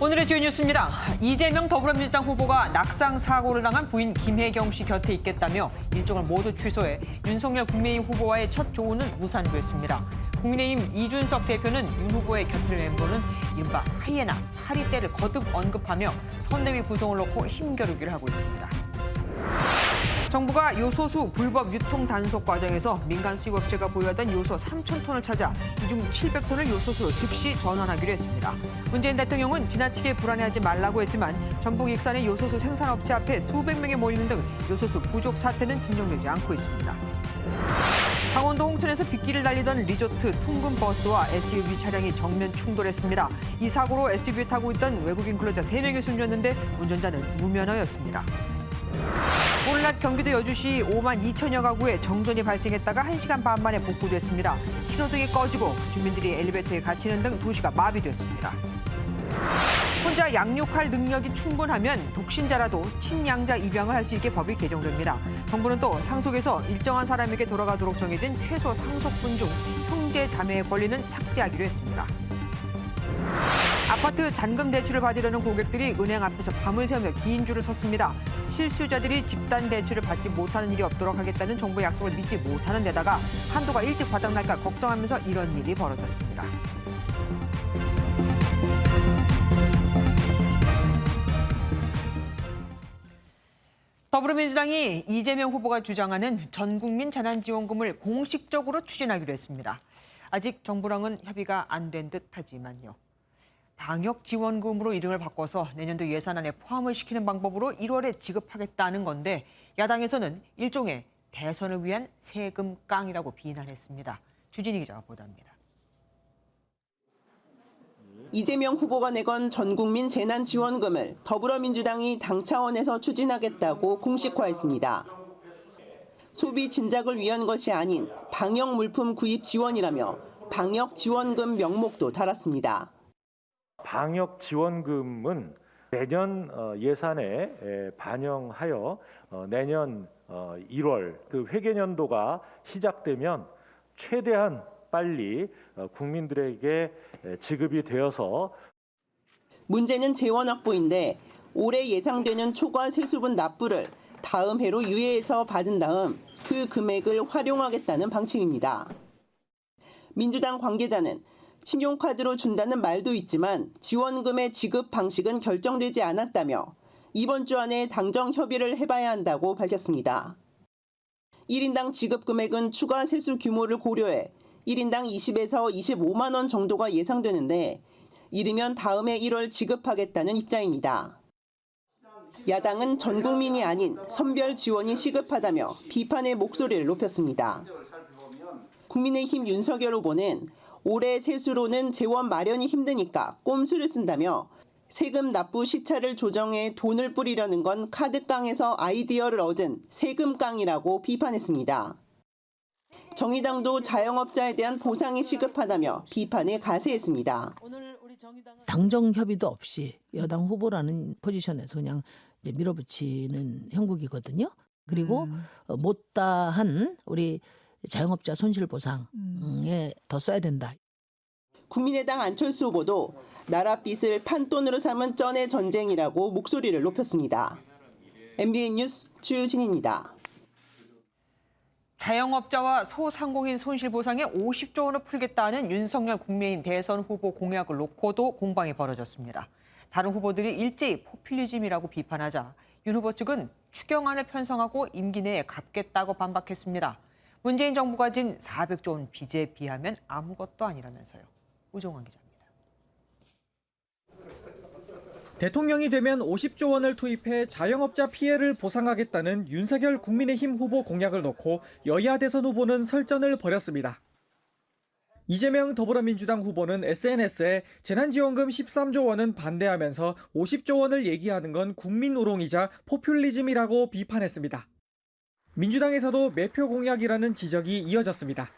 오늘의 주요 뉴스입니다. 이재명 더불어민주당 후보가 낙상 사고를 당한 부인 김혜경 씨 곁에 있겠다며 일정을 모두 취소해 윤석열 국민의힘 후보와의 첫 조언은 무산됐습니다. 국민의힘 이준석 대표는 윤 후보의 곁을 멤버는 이른바 하이에나, 파리떼를 거듭 언급하며 선대위 구성을 놓고 힘겨루기를 하고 있습니다. 정부가 요소수 불법 유통 단속 과정에서 민간 수입업체가 보유하던 요소 3,000톤을 찾아 이 중 700톤을 요소수로 즉시 전환하기로 했습니다. 문재인 대통령은 지나치게 불안해하지 말라고 했지만 전북 익산의 요소수 생산업체 앞에 수백 명이 모이는 등 요소수 부족 사태는 진정되지 않고 있습니다. 강원도 홍천에서 빗길을 달리던 리조트 통근 버스와 SUV 차량이 정면 충돌했습니다. 이 사고로 SUV를 타고 있던 외국인 근로자 3명이 숨졌는데 운전자는 무면허였습니다. 오늘낮 경기도 여주시 5만 2천여 가구에 정전이 발생했다가 1시간 반 만에 복구됐습니다. 신호등이 꺼지고 주민들이 엘리베이터에 갇히는 등 도시가 마비됐습니다. 혼자 양육할 능력이 충분하면 독신자라도 친양자 입양을 할 수 있게 법이 개정됩니다. 정부는 또 상속에서 일정한 사람에게 돌아가도록 정해진 최소 상속분 중 형제 자매의 권리는 삭제하기로 했습니다. 아파트 잔금 대출을 받으려는 고객들이 은행 앞에서 밤을 새우며 긴 줄을 섰습니다. 실수자들이 집단 대출을 받지 못하는 일이 없도록 하겠다는 정부의 약속을 믿지 못하는 데다가 한도가 일찍 바닥날까 걱정하면서 이런 일이 벌어졌습니다. 더불어민주당이 이재명 후보가 주장하는 전국민 재난지원금을 공식적으로 추진하기로 했습니다. 아직 정부랑은 협의가 안 된 듯하지만요. 방역지원금으로 이름을 바꿔서 내년도 예산안에 포함을 시키는 방법으로 1월에 지급하겠다는 건데 야당에서는 일종의 대선을 위한 세금 깡이라고 비난했습니다. 주진희 기자가 보도합니다. 이재명 후보가 내건 전국민 재난지원금을 더불어민주당이 당 차원에서 추진하겠다고 공식화했습니다. 소비 진작을 위한 것이 아닌 방역 물품 구입 지원이라며 방역지원금 명목도 달았습니다. 방역지원금은 내년 예산에 반영하여 내년 1월 그 회계년도가 시작되면 최대한 빨리 국민들에게 지급이 되어서 문제는 재원 확보인데 올해 예상되는 초과 세수분 납부를 다음 해로 유예해서 받은 다음 그 금액을 활용하겠다는 방침입니다. 민주당 관계자는 신용카드로 준다는 말도 있지만 지원금의 지급 방식은 결정되지 않았다며 이번 주 안에 당정 협의를 해봐야 한다고 밝혔습니다. 1인당 지급 금액은 추가 세수 규모를 고려해 1인당 20에서 25만 원 정도가 예상되는데 이르면 다음해 1월 지급하겠다는 입장입니다. 야당은 전 국민이 아닌 선별 지원이 시급하다며 비판의 목소리를 높였습니다. 국민의힘 윤석열 후보는 올해 세수로는 재원 마련이 힘드니까 꼼수를 쓴다며 세금 납부 시차를 조정해 돈을 뿌리려는 건 카드깡에서 아이디어를 얻은 세금깡이라고 비판했습니다. 정의당도 자영업자에 대한 보상이 시급하다며 비판에 가세했습니다. 당정 협의도 없이 여당 후보라는 포지션에서 그냥 이제 밀어붙이는 형국이거든요. 그리고 못다한 우리 자영업자 손실보상에 더 써야 된다. 국민의당 안철수 후보도 나라 빚을 판돈으로 삼은 쩐의 전쟁이라고 목소리를 높였습니다. MBN 뉴스 주진희입니다. 자영업자와 소상공인 손실보상에 50조 원을 풀겠다는 윤석열 국민의힘 대선 후보 공약을 놓고도 공방이 벌어졌습니다. 다른 후보들이 일제히 포퓰리즘이라고 비판하자 윤 후보 측은 추경안을 편성하고 임기 내에 갚겠다고 반박했습니다. 문재인 정부가 진 400조 원 빚에 비하면 아무것도 아니라면서요. 우종환 기자입니다. 대통령이 되면 50조 원을 투입해 자영업자 피해를 보상하겠다는 윤석열 국민의힘 후보 공약을 놓고 여야 대선 후보는 설전을 벌였습니다. 이재명 더불어민주당 후보는 SNS에 재난지원금 13조 원은 반대하면서 50조 원을 얘기하는 건 국민우롱이자 포퓰리즘이라고 비판했습니다. 민주당에서도 매표 공약이라는 지적이 이어졌습니다.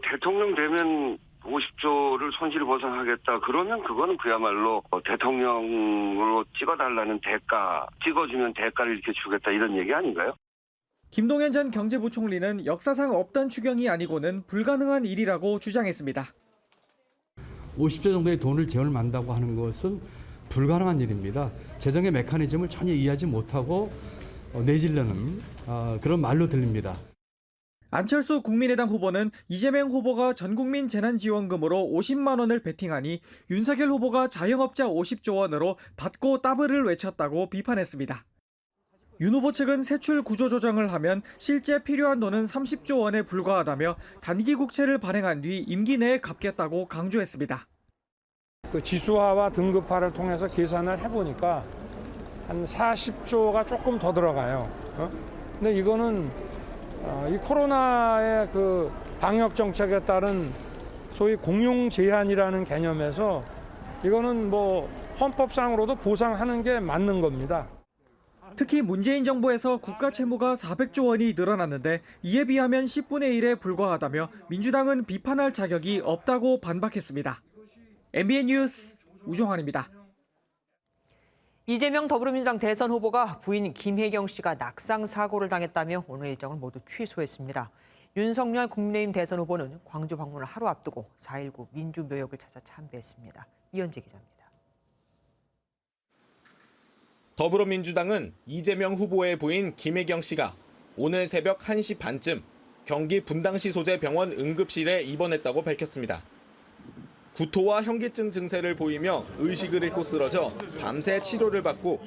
대통령 되면 50조를 손실보상하겠다. 그러면 그거는 그야말로 대통령으로 찍어달라는 대가, 찍어주면 대가를 이렇게 주겠다 이런 얘기 아닌가요? 김동연 전 경제부총리는 역사상 없던 추경이 아니고는 불가능한 일이라고 주장했습니다. 50조 정도의 돈을 재원을 만다고 하는 것은 불가능한 일입니다. 재정의 메커니즘을 전혀 이해하지 못하고 내질려는 그런 말로 들립니다. 안철수 국민의당 후보는 이재명 후보가 전국민 재난지원금으로 50만 원을 베팅하니 윤석열 후보가 자영업자 50조 원으로 받고 따블을 외쳤다고 비판했습니다. 윤 후보 측은 세출 구조 조정을 하면 실제 필요한 돈은 30조 원에 불과하다며 단기 국채를 발행한 뒤 임기 내에 갚겠다고 강조했습니다. 그 지수화와 등급화를 통해서 계산을 해보니까 한 40조가 조금 더 들어가요. 근데 이거는 이 코로나의 그 방역 정책에 따른 소위 공용 제한이라는 개념에서 이거는 뭐 헌법상으로도 보상하는 게 맞는 겁니다. 특히 문재인 정부에서 국가 채무가 400조 원이 늘어났는데 이에 비하면 10분의 1에 불과하다며 민주당은 비판할 자격이 없다고 반박했습니다. MBN 뉴스 우종환입니다. 이재명 더불어민주당 대선 후보가 부인 김혜경 씨가 낙상 사고를 당했다며 오늘 일정을 모두 취소했습니다. 윤석열 국민의힘 대선 후보는 광주 방문을 하루 앞두고 4.19 민주묘역을 찾아 참배했습니다. 이현재 기자입니다. 더불어민주당은 이재명 후보의 부인 김혜경 씨가 오늘 새벽 1시 반쯤 경기 분당시 소재 병원 응급실에 입원했다고 밝혔습니다. 구토와 현기증 증세를 보이며 의식을 잃고 쓰러져 밤새 치료를 받고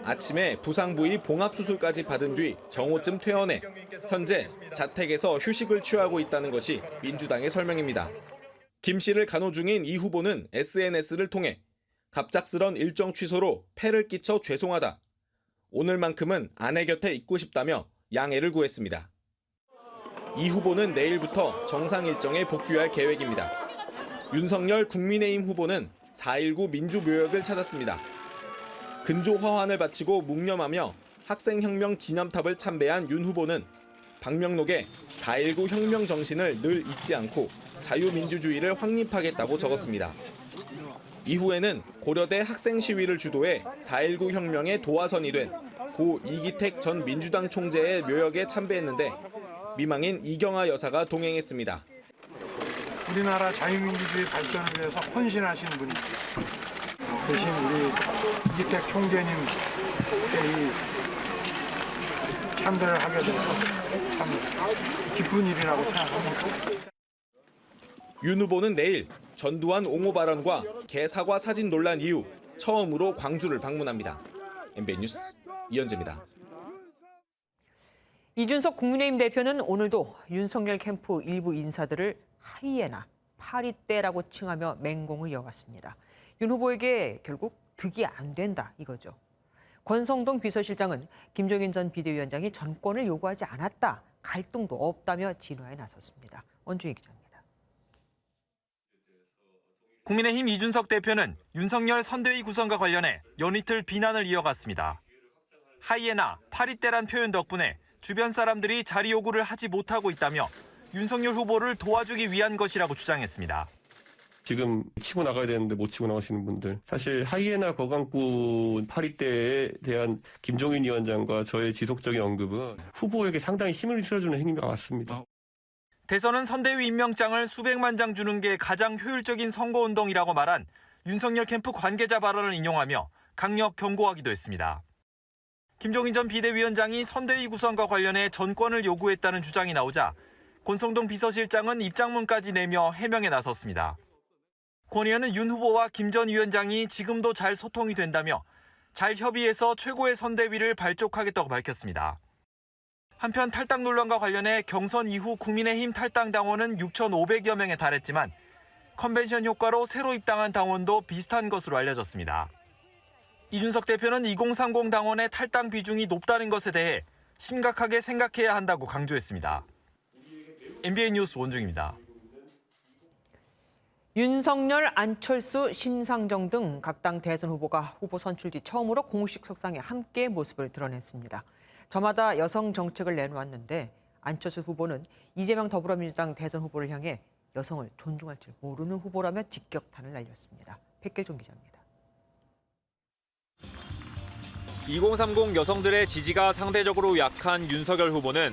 아침에 부상 부위 봉합 수술까지 받은 뒤 정오쯤 퇴원해 현재 자택에서 휴식을 취하고 있다는 것이 민주당의 설명입니다. 김 씨를 간호 중인 이 후보는 SNS를 통해 갑작스런 일정 취소로 폐를 끼쳐 죄송하다. 오늘만큼은 아내 곁에 있고 싶다며 양해를 구했습니다. 이 후보는 내일부터 정상 일정에 복귀할 계획입니다. 윤석열 국민의힘 후보는 4.19 민주묘역을 찾았습니다. 근조 화환을 바치고 묵념하며 학생혁명 기념탑을 참배한 윤 후보는 방명록에 4.19 혁명 정신을 늘 잊지 않고 자유민주주의를 확립하겠다고 적었습니다. 이후에는 고려대 학생시위를 주도해 4.19 혁명의 도화선이 된 고 이기택 전 민주당 총재의 묘역에 참배했는데 미망인 이경아 여사가 동행했습니다. 우리나라 자유민주주의 발전을 위해서 헌신하신 분이 대신 우리 이기택 총재님께 이 참배를 하게 돼서 참 기쁜 일이라고 생각합니다. 윤 후보는 내일 전두환 옹호 발언과 개사과 사진 논란 이후 처음으로 광주를 방문합니다. MBN 뉴스 이현재입니다. 이준석 국민의힘 대표는 오늘도 윤석열 캠프 일부 인사들을 하이에나, 파리떼라고 칭하며 맹공을 이어갔습니다. 윤 후보에게 결국 득이 안 된다 이거죠. 권성동 비서실장은 김종인 전 비대위원장이 전권을 요구하지 않았다, 갈등도 없다며 진화에 나섰습니다. 원중희 기자입니다. 국민의힘 이준석 대표는 윤석열 선대위 구성과 관련해 연이틀 비난을 이어갔습니다. 하이에나, 파리떼란 표현 덕분에 주변 사람들이 자리 요구를 하지 못하고 있다며 윤석열 후보를 도와주기 위한 것이라고 주장했습니다. 지금 치고 나가야 되는데 못 치고 나가시는 분들. 사실 하이에나 거강꾼 파리떼에 대한 김종인 위원장과 저의 지속적인 언급은 후보에게 상당히 힘을 실어주는 행위가 맞습니다. 대선은 선대위 임명장을 수백만 장 주는 게 가장 효율적인 선거운동이라고 말한 윤석열 캠프 관계자 발언을 인용하며 강력 경고하기도 했습니다. 김종인 전 비대위원장이 선대위 구성과 관련해 전권을 요구했다는 주장이 나오자 권성동 비서실장은 입장문까지 내며 해명에 나섰습니다. 권 의원은 윤 후보와 김 전 위원장이 지금도 잘 소통이 된다며 잘 협의해서 최고의 선대위를 발족하겠다고 밝혔습니다. 한편 탈당 논란과 관련해 경선 이후 국민의힘 탈당 당원은 6,500여 명에 달했지만 컨벤션 효과로 새로 입당한 당원도 비슷한 것으로 알려졌습니다. 이준석 대표는 2030 당원의 탈당 비중이 높다는 것에 대해 심각하게 생각해야 한다고 강조했습니다. MBN 뉴스 원중입니다. 윤석열, 안철수, 심상정 등 각 당 대선 후보가 후보 선출 뒤 처음으로 공식 석상에 함께 모습을 드러냈습니다. 저마다 여성 정책을 내놓았는데 안철수 후보는 이재명 더불어민주당 대선 후보를 향해 여성을 존중할 줄 모르는 후보라며 직격탄을 날렸습니다. 백길종 기자입니다. 2030 여성들의 지지가 상대적으로 약한 윤석열 후보는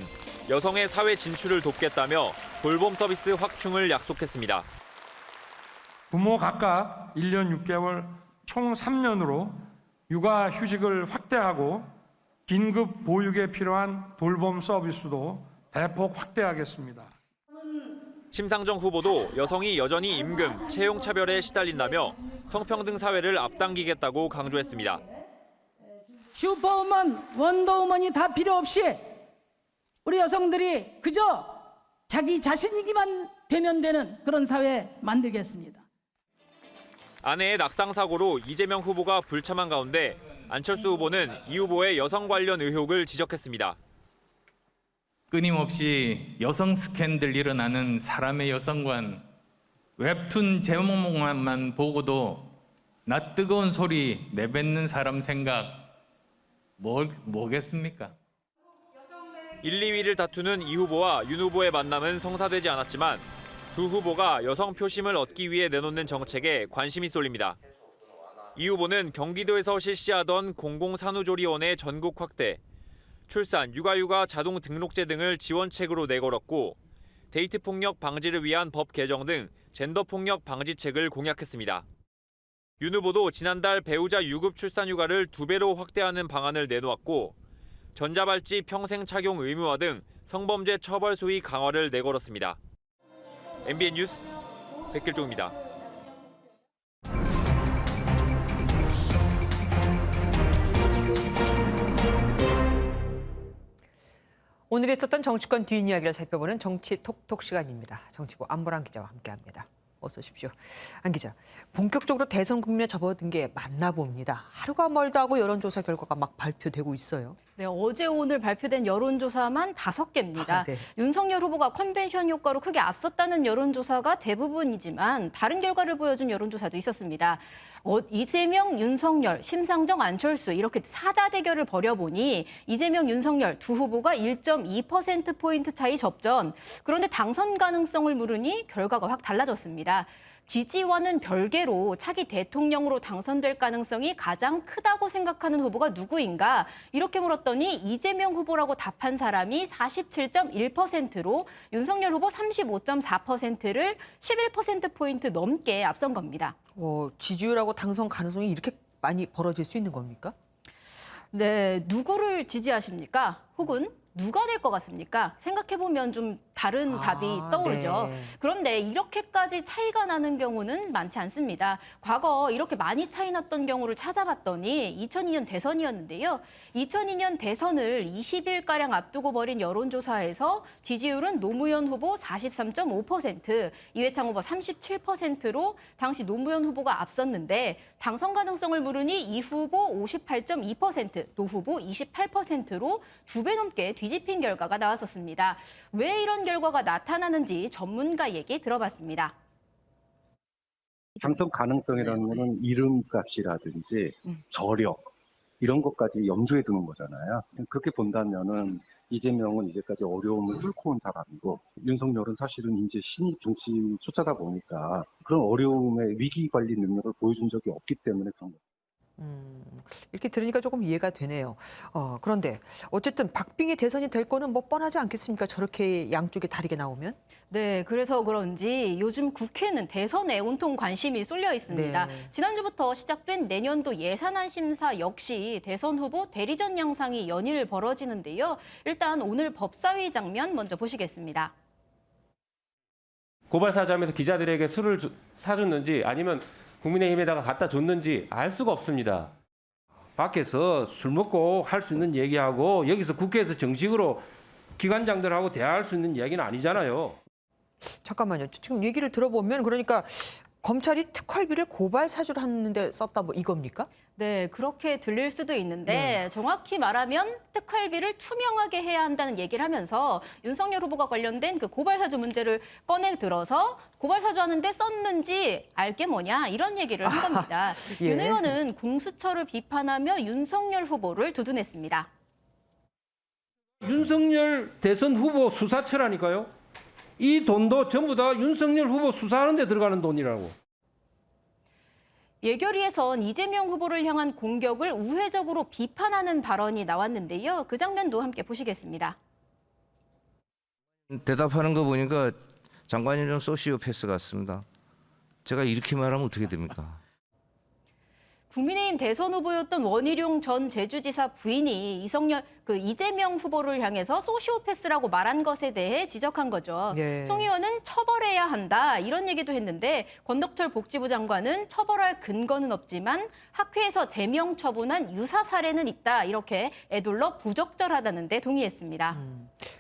여성의 사회 진출을 돕겠다며 돌봄 서비스 확충을 약속했습니다. 부모 각각 1년 6개월 총 3년으로 육아휴직을 확대하고 긴급 보육에 필요한 돌봄 서비스도 대폭 확대하겠습니다. 심상정 후보도 여성이 여전히 임금, 채용 차별에 시달린다며 성평등 사회를 앞당기겠다고 강조했습니다. 슈퍼우먼, 원더우먼이 다 필요 없이 우리 여성들이 그저 자기 자신이기만 되면 되는 그런 사회 만들겠습니다. 아내의 낙상 사고로 이재명 후보가 불참한 가운데 안철수 후보는 이 후보의 여성 관련 의혹을 지적했습니다. 끊임없이 여성 스캔들 일어나는 사람의 여성관, 웹툰 제목만 보고도 나 뜨거운 소리 내뱉는 사람 생각 뭐겠습니까? 1, 2위를 다투는 이 후보와 윤 후보의 만남은 성사되지 않았지만 두 후보가 여성 표심을 얻기 위해 내놓는 정책에 관심이 쏠립니다. 이 후보는 경기도에서 실시하던 공공산후조리원의 전국 확대, 출산, 육아휴가 자동 등록제 등을 지원책으로 내걸었고 데이트 폭력 방지를 위한 법 개정 등 젠더 폭력 방지책을 공약했습니다. 윤 후보도 지난달 배우자 유급 출산 휴가를 2배로 확대하는 방안을 내놓았고 전자발찌 평생 착용 의무화 등 성범죄 처벌 수위 강화를 내걸었습니다. MBN 뉴스 백길종입니다. 오늘 있었던 정치권 뒷이야기를 살펴보는 정치 톡톡 시간입니다. 정치부 안보람 기자와 함께합니다. 어서 오십시오. 안 기자, 본격적으로 대선 국면에 접어든 게 맞나 봅니다. 하루가 멀다 하고 여론조사 결과가 막 발표되고 있어요. 네, 어제 오늘 발표된 여론조사만 5개입니다. 네. 윤석열 후보가 컨벤션 효과로 크게 앞섰다는 여론조사가 대부분이지만 다른 결과를 보여준 여론조사도 있었습니다. 이재명, 윤석열, 심상정, 안철수 이렇게 사자 대결을 벌여보니 이재명, 윤석열 두 후보가 1.2%포인트 차이 접전. 그런데 당선 가능성을 물으니 결과가 확 달라졌습니다. 지지와는 별개로 차기 대통령으로 당선될 가능성이 가장 크다고 생각하는 후보가 누구인가? 이렇게 물었더니 이재명 후보라고 답한 사람이 47.1%로 윤석열 후보 35.4%를 11%포인트 넘게 앞선 겁니다. 지지율하고 당선 가능성이 이렇게 많이 벌어질 수 있는 겁니까? 네, 누구를 지지하십니까? 혹은 누가 될 것 같습니까? 생각해보면 좀 다른 답이 떠오르죠. 네. 그런데 이렇게까지 차이가 나는 경우는 많지 않습니다. 과거 이렇게 많이 차이 났던 경우를 찾아봤더니 2002년 대선이었는데요. 2002년 대선을 20일가량 앞두고 벌인 여론조사에서 지지율은 노무현 후보 43.5%, 이회창 후보 37%로 당시 노무현 후보가 앞섰는데 당선 가능성을 물으니 이 후보 58.2%, 노 후보 28%로 2배 넘게 뒤집힌 결과가 나왔었습니다. 왜 이런 결과가 나타나는지 전문가 얘기 들어봤습니다. 당선 가능성이라는 거는 이름값이라든지 저력 이런 것까지 염두에 두는 거잖아요. 그렇게 본다면은 이재명은 이제까지 어려움을 뚫고 온 사람이고 윤석열은 사실은 이제 신입 정치 쫓아다 보니까 그런 어려움의 위기 관리 능력을 보여준 적이 없기 때문에 그런 거죠. 이렇게 들으니까 조금 이해가 되네요. 그런데 어쨌든 박빙의 대선이 될 거는 뭐 뻔하지 않겠습니까? 저렇게 양쪽이 다르게 나오면? 네, 그래서 그런지 요즘 국회는 대선에 온통 관심이 쏠려 있습니다. 네. 지난주부터 시작된 내년도 예산안 심사 역시 대선 후보 대리전 양상이 연일 벌어지는데요. 일단 오늘 법사위 장면 먼저 보시겠습니다. 고발사주하면서 기자들에게 술을 사줬는지 아니면 국민의힘에다가 갖다 줬는지 알 수가 없습니다. 밖에서 술 먹고 할 수 있는 얘기하고 여기서 국회에서 정식으로 기관장들하고 대화할 수 있는 얘기는 아니잖아요. 잠깐만요. 지금 얘기를 들어보면 그러니까 검찰이 특활비를 고발 사주를 하는데 썼다 뭐 이겁니까? 네, 그렇게 들릴 수도 있는데 정확히 말하면 특활비를 투명하게 해야 한다는 얘기를 하면서 윤석열 후보가 관련된 그 고발사주 문제를 꺼내 들어서 고발사주 하는데 썼는지 알게 뭐냐 이런 얘기를 한 겁니다. 예. 윤 의원은 공수처를 비판하며 윤석열 후보를 두둔했습니다. 윤석열 대선 후보 수사처라니까요. 이 돈도 전부 다 윤석열 후보 수사하는 데 들어가는 돈이라고. 예결위에선 이재명 후보를 향한 공격을 우회적으로 비판하는 발언이 나왔는데요. 그 장면도 함께 보시겠습니다. 대답하는 거 보니까 장관님 좀 소시오패스 같습니다. 제가 이렇게 말하면 어떻게 됩니까? 국민의힘 대선 후보였던 원희룡 전 제주지사 부인이 이재명 후보를 향해서 소시오패스라고 말한 것에 대해 지적한 거죠. 예. 송 의원은 처벌해야 한다 이런 얘기도 했는데 권덕철 복지부 장관은 처벌할 근거는 없지만 학회에서 제명 처분한 유사 사례는 있다 이렇게 애둘러 부적절하다는 데 동의했습니다.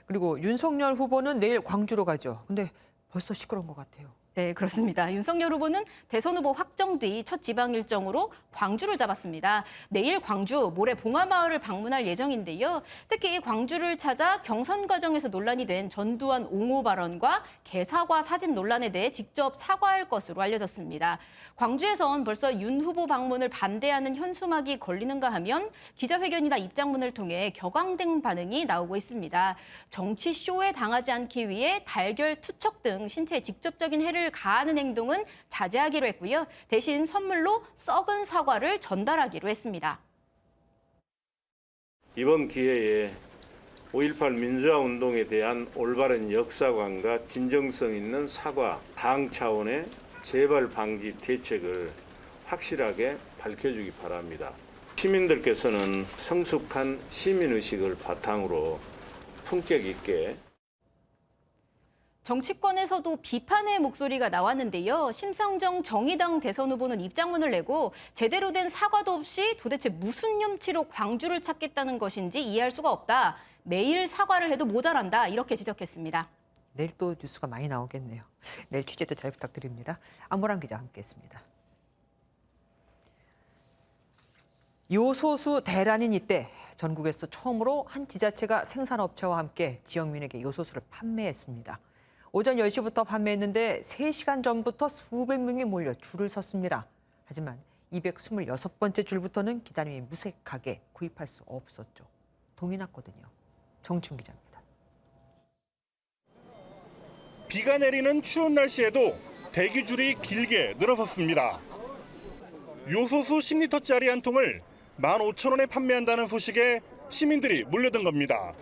그리고 윤석열 후보는 내일 광주로 가죠. 근데 벌써 시끄러운 것 같아요. 네, 그렇습니다. 윤석열 후보는 대선 후보 확정 뒤 첫 지방 일정으로 광주를 잡았습니다. 내일 광주, 모레 봉화마을을 방문할 예정인데요. 특히 광주를 찾아 경선 과정에서 논란이 된 전두환 옹호 발언과 개사과 사진 논란에 대해 직접 사과할 것으로 알려졌습니다. 광주에선 벌써 윤 후보 방문을 반대하는 현수막이 걸리는가 하면 기자회견이나 입장문을 통해 격앙된 반응이 나오고 있습니다. 정치 쇼에 당하지 않기 위해 달걀 투척 등 신체에 직접적인 해를 가하는 행동은 자제하기로 했고요. 대신 선물로 썩은 사과를 전달하기로 했습니다. 이번 기회에 5.18 민주화 운동에 대한 올바른 역사관과 진정성 있는 사과, 당 차원의 재발 방지 대책을 확실하게 밝혀주기 바랍니다. 시민들께서는 성숙한 시민의식을 바탕으로 품격 있게 정치권에서도 비판의 목소리가 나왔는데요. 심상정 정의당 대선 후보는 입장문을 내고 제대로 된 사과도 없이 도대체 무슨 염치로 광주를 찾겠다는 것인지 이해할 수가 없다. 매일 사과를 해도 모자란다. 이렇게 지적했습니다. 내일 또 뉴스가 많이 나오겠네요. 내일 취재도 잘 부탁드립니다. 안보람 기자 함께했습니다. 요소수 대란인 이때 전국에서 처음으로 한 지자체가 생산업체와 함께 지역민에게 요소수를 판매했습니다. 오전 10시부터 판매했는데 3시간 전부터 수백 명이 몰려 줄을 섰습니다. 하지만 226번째 줄부터는 기다림이 무색하게 구입할 수 없었죠. 동이 났거든요. 정춘 기자입니다. 비가 내리는 추운 날씨에도 대기줄이 길게 늘어섰습니다. 요소수 10리터짜리 한 통을 15,000원에 판매한다는 소식에 시민들이 몰려든 겁니다.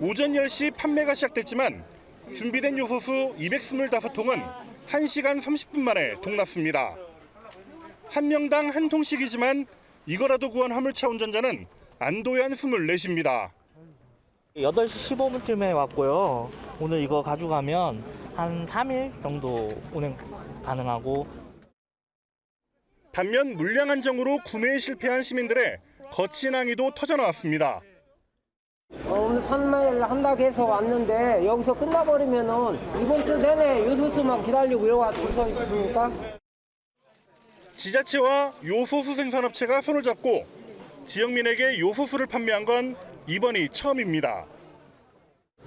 오전 10시 판매가 시작됐지만 준비된 요소수 225통은 1시간 30분 만에 동났습니다. 한 명당 한 통씩이지만 이거라도 구한 화물차 운전자는 안도의 한숨을 내쉽니다. 8시 15분쯤에 왔고요. 오늘 이거 가져가면 한 3일 정도 운행 가능하고. 반면 물량 한정으로 구매에 실패한 시민들의 거친 항의도 터져나왔습니다. 오늘 판매를 한다고 해서 왔는데 여기서 끝나버리면은 이번 주 내내 요소수만 기다리고 여기 줄 서 있습니까? 지자체와 요소수 생산업체가 손을 잡고 지역민에게 요소수를 판매한 건 이번이 처음입니다.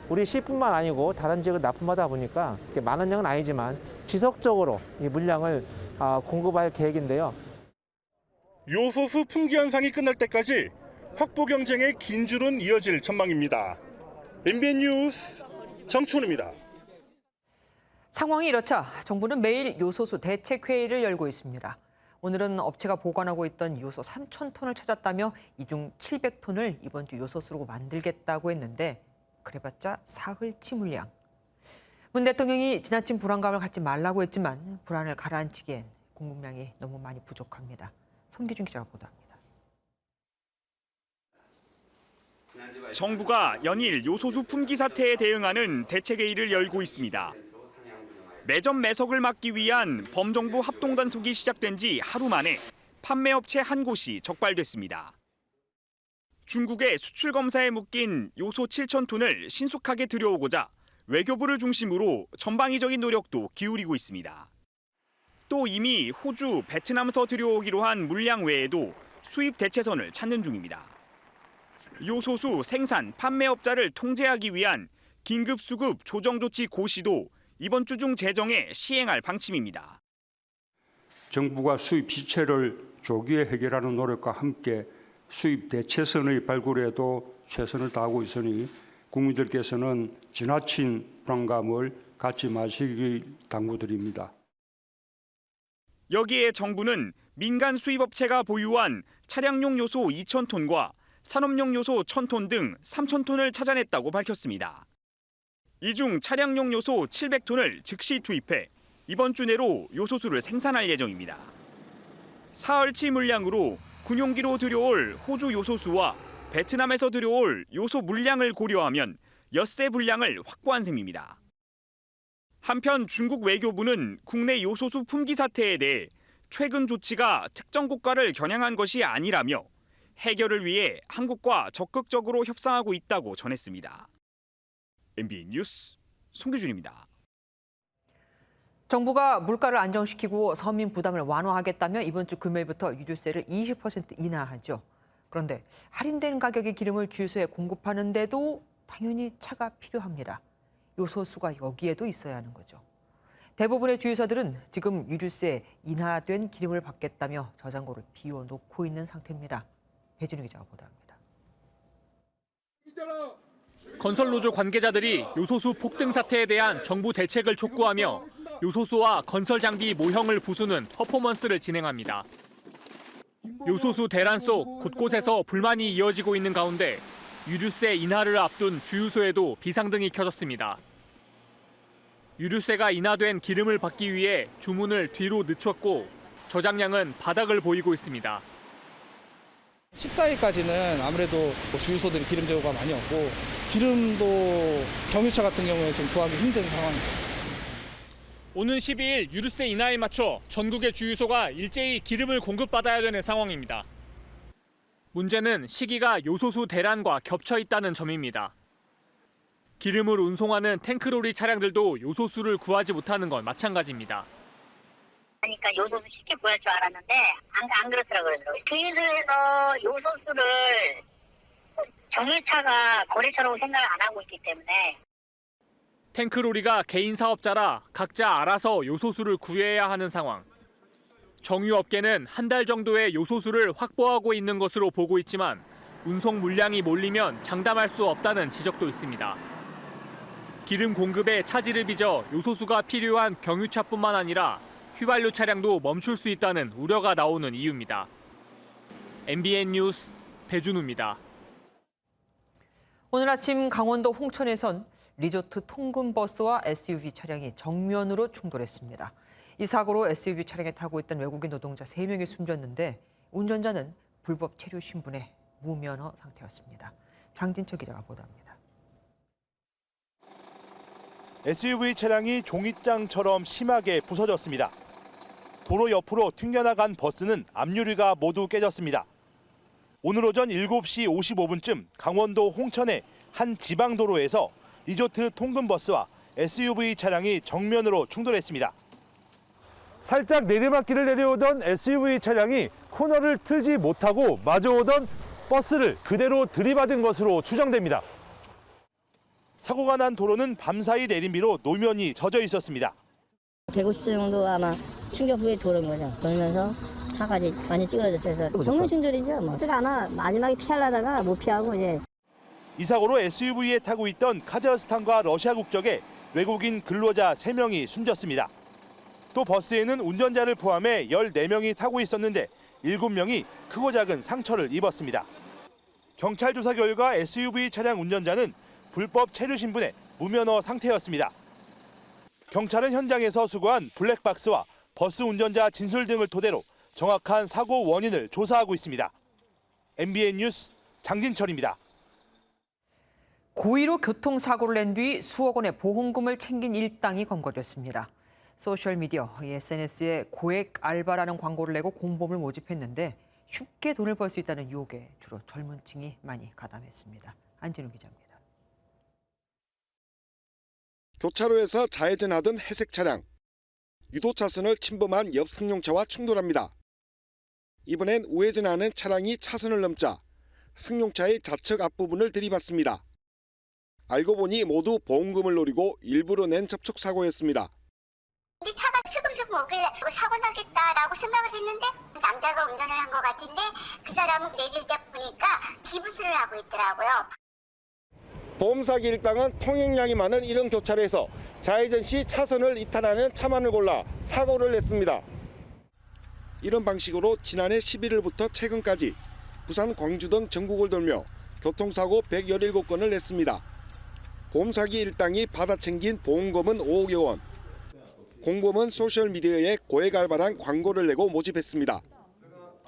우리 시뿐만 아니고 다른 지역을 납품하다 보니까 많은 양은 아니지만 지속적으로 이 물량을 공급할 계획인데요. 요소수 품귀 현상이 끝날 때까지 확보 경쟁의 긴 줄은 이어질 전망입니다. MBN 뉴스 정춘우입니다. 상황이 이렇자 정부는 매일 요소수 대책회의를 열고 있습니다. 오늘은 업체가 보관하고 있던 요소 3,000톤을 찾았다며 이 중 700톤을 이번 주 요소수로 만들겠다고 했는데 그래봤자 사흘치 물량. 문 대통령이 지나친 불안감을 갖지 말라고 했지만 불안을 가라앉히기엔 공급량이 너무 많이 부족합니다. 손기준 기자가 보도합니다. 정부가 연일 요소수 품귀 사태에 대응하는 대책회의를 열고 있습니다. 매점 매석을 막기 위한 범정부 합동단속이 시작된 지 하루 만에 판매업체 한 곳이 적발됐습니다. 중국의 수출 검사에 묶인 요소 7,000톤을 신속하게 들여오고자 외교부를 중심으로 전방위적인 노력도 기울이고 있습니다. 또 이미 호주, 베트남부터 들여오기로 한 물량 외에도 수입 대체선을 찾는 중입니다. 요소수 생산, 판매업자를 통제하기 위한 긴급 수급 조정 조치 고시도 이번 주 중 제정에 시행할 방침입니다. 정부가 수입 시체를 조기에 해결하는 노력과 함께 수입 대체선의 발굴에도 최선을 다하고 있으니 국민들께서는 지나친 불안감을 갖지 마시기 당부드립니다. 여기에 정부는 민간 수입업체가 보유한 차량용 요소 2,000톤과 산업용 요소 1,000톤 등 3,000톤을 찾아냈다고 밝혔습니다. 이 중 차량용 요소 700톤을 즉시 투입해 이번 주 내로 요소수를 생산할 예정입니다. 사흘치 물량으로 군용기로 들여올 호주 요소수와 베트남에서 들여올 요소 물량을 고려하면 엿새 분량을 확보한 셈입니다. 한편 중국 외교부는 국내 요소수 품귀 사태에 대해 최근 조치가 특정 국가를 겨냥한 것이 아니라며 해결을 위해 한국과 적극적으로 협상하고 있다고 전했습니다. MBN 뉴스 송규준입니다. 정부가 물가를 안정시키고 서민 부담을 완화하겠다며 이번 주 금요일부터 유류세를 20% 인하하죠. 그런데 할인된 가격의 기름을 주유소에 공급하는데도 당연히 차가 필요합니다. 요소수가 여기에도 있어야 하는 거죠. 대부분의 주유소들은 지금 유류세 인하된 기름을 받겠다며 저장고를 비워놓고 있는 상태입니다. 배준희 기자가 보도합니다. 건설노조 관계자들이 요소수 폭등 사태에 대한 정부 대책을 촉구하며 요소수와 건설 장비 모형을 부수는 퍼포먼스를 진행합니다. 요소수 대란 속 곳곳에서 불만이 이어지고 있는 가운데 유류세 인하를 앞둔 주유소에도 비상등이 켜졌습니다. 유류세가 인하된 기름을 받기 위해 주문을 뒤로 늦췄고 저장량은 바닥을 보이고 있습니다. 14일까지는 아무래도 주유소들이 기름 재고가 많이 없고 기름도 경유차 같은 경우에 좀 구하기 힘든 상황이죠. 오는 12일 유류세 인하에 맞춰 전국의 주유소가 일제히 기름을 공급받아야 되는 상황입니다. 문제는 시기가 요소수 대란과 겹쳐 있다는 점입니다. 기름을 운송하는 탱크로리 차량들도 요소수를 구하지 못하는 건 마찬가지입니다. 그러니까 요소수 쉽게 구할 줄 알았는데 안 그렇더라고요. 주유소에서 요소수를 정유차가 거래처라고 생각을 안 하고 있기 때문에 탱크로리가 개인 사업자라 각자 알아서 요소수를 구해야 하는 상황. 정유업계는 한 달 정도의 요소수를 확보하고 있는 것으로 보고 있지만 운송 물량이 몰리면 장담할 수 없다는 지적도 있습니다. 기름 공급에 차질을 빚어 요소수가 필요한 경유차뿐만 아니라 휘발유 차량도 멈출 수 있다는 우려가 나오는 이유입니다. MBN 뉴스 배준우입니다. 오늘 아침 강원도 홍천에선 리조트 통근버스와 SUV 차량이 정면으로 충돌했습니다. 이 사고로 SUV 차량에 타고 있던 외국인 노동자 3명이 숨졌는데 운전자는 불법 체류 신분에 무면허 상태였습니다. 장진철 기자가 보도합니다. SUV 차량이 종잇장처럼 심하게 부서졌습니다. 도로 옆으로 튕겨나간 버스는 앞유리가 모두 깨졌습니다. 오늘 오전 7시 55분쯤 강원도 홍천의 한 지방도로에서 리조트 통근버스와 SUV 차량이 정면으로 충돌했습니다. 살짝 내리막길을 내려오던 SUV 차량이 코너를 틀지 못하고 마주오던 버스를 그대로 들이받은 것으로 추정됩니다. 사고가 난 도로는 밤사이 내린비로 노면이 젖어 있었습니다. 150도 정도 아마 충격 후에 돌은 거죠. 돌면서 차까지 많이 찌그러졌어요. 정면 충돌이죠. 뭐. 하나 마지막에 피하려다가 못 피하고 이제. 이 사고로 SUV에 타고 있던 카자흐스탄과 러시아 국적의 외국인 근로자 3명이 숨졌습니다. 또 버스에는 운전자를 포함해 14명이 타고 있었는데 7명이 크고 작은 상처를 입었습니다. 경찰 조사 결과 SUV 차량 운전자는 불법 체류 신분에 무면허 상태였습니다. 경찰은 현장에서 수거한 블랙박스와 버스 운전자 진술 등을 토대로 정확한 사고 원인을 조사하고 있습니다. MBN 뉴스 장진철입니다. 고의로 교통사고를 낸 뒤 수억 원의 보험금을 챙긴 일당이 검거됐습니다. 소셜미디어, SNS에 고액 알바라는 광고를 내고 공범을 모집했는데 쉽게 돈을 벌 수 있다는 유혹에 주로 젊은 층이 많이 가담했습니다. 안진우 기자입니다. 교차로에서 좌회전하던 회색 차량. 유도차선을 침범한 옆 승용차와 충돌합니다. 이번엔 우회전하는 차량이 차선을 넘자 승용차의 좌측 앞부분을 들이받습니다. 알고 보니 모두 보험금을 노리고 일부러 낸 접촉사고였습니다. 이 차가 슬금슬금 오길래 사고 나겠다라고 생각을 했는데 남자가 운전을 한 것 같은데 그 사람은 내릴 때 보니까 기부스를 하고 있더라고요. 보험 사기 일당은 통행량이 많은 이런 교차로에서 좌회전 시 차선을 이탈하는 차만을 골라 사고를 냈습니다. 이런 방식으로 지난해 11일부터 최근까지 부산, 광주 등 전국을 돌며 교통사고 117건을 냈습니다. 보험 사기 일당이 받아 챙긴 보험금은 5억여 원. 공범은 소셜미디어에 고액 알바란 광고를 내고 모집했습니다.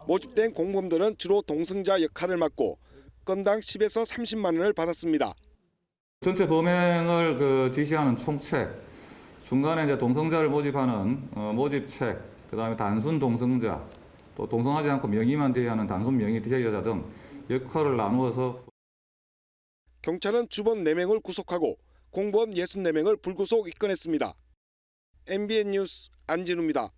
모집된 공무원들은 주로 동승자 역할을 맡고 건당 10에서 30만 원을 받았습니다. 전체 범행을 지시하는 총책, 중간에 이제 동승자를 모집하는 모집책, 그다음에 단순 동승자, 또 동승하지 않고 명의만 대여하는 단순 명의 대여자 등 역할을 나누어서 경찰은 주범 4명을 구속하고 공범 64명을 불구속 입건했습니다. MBN 뉴스 안진우입니다.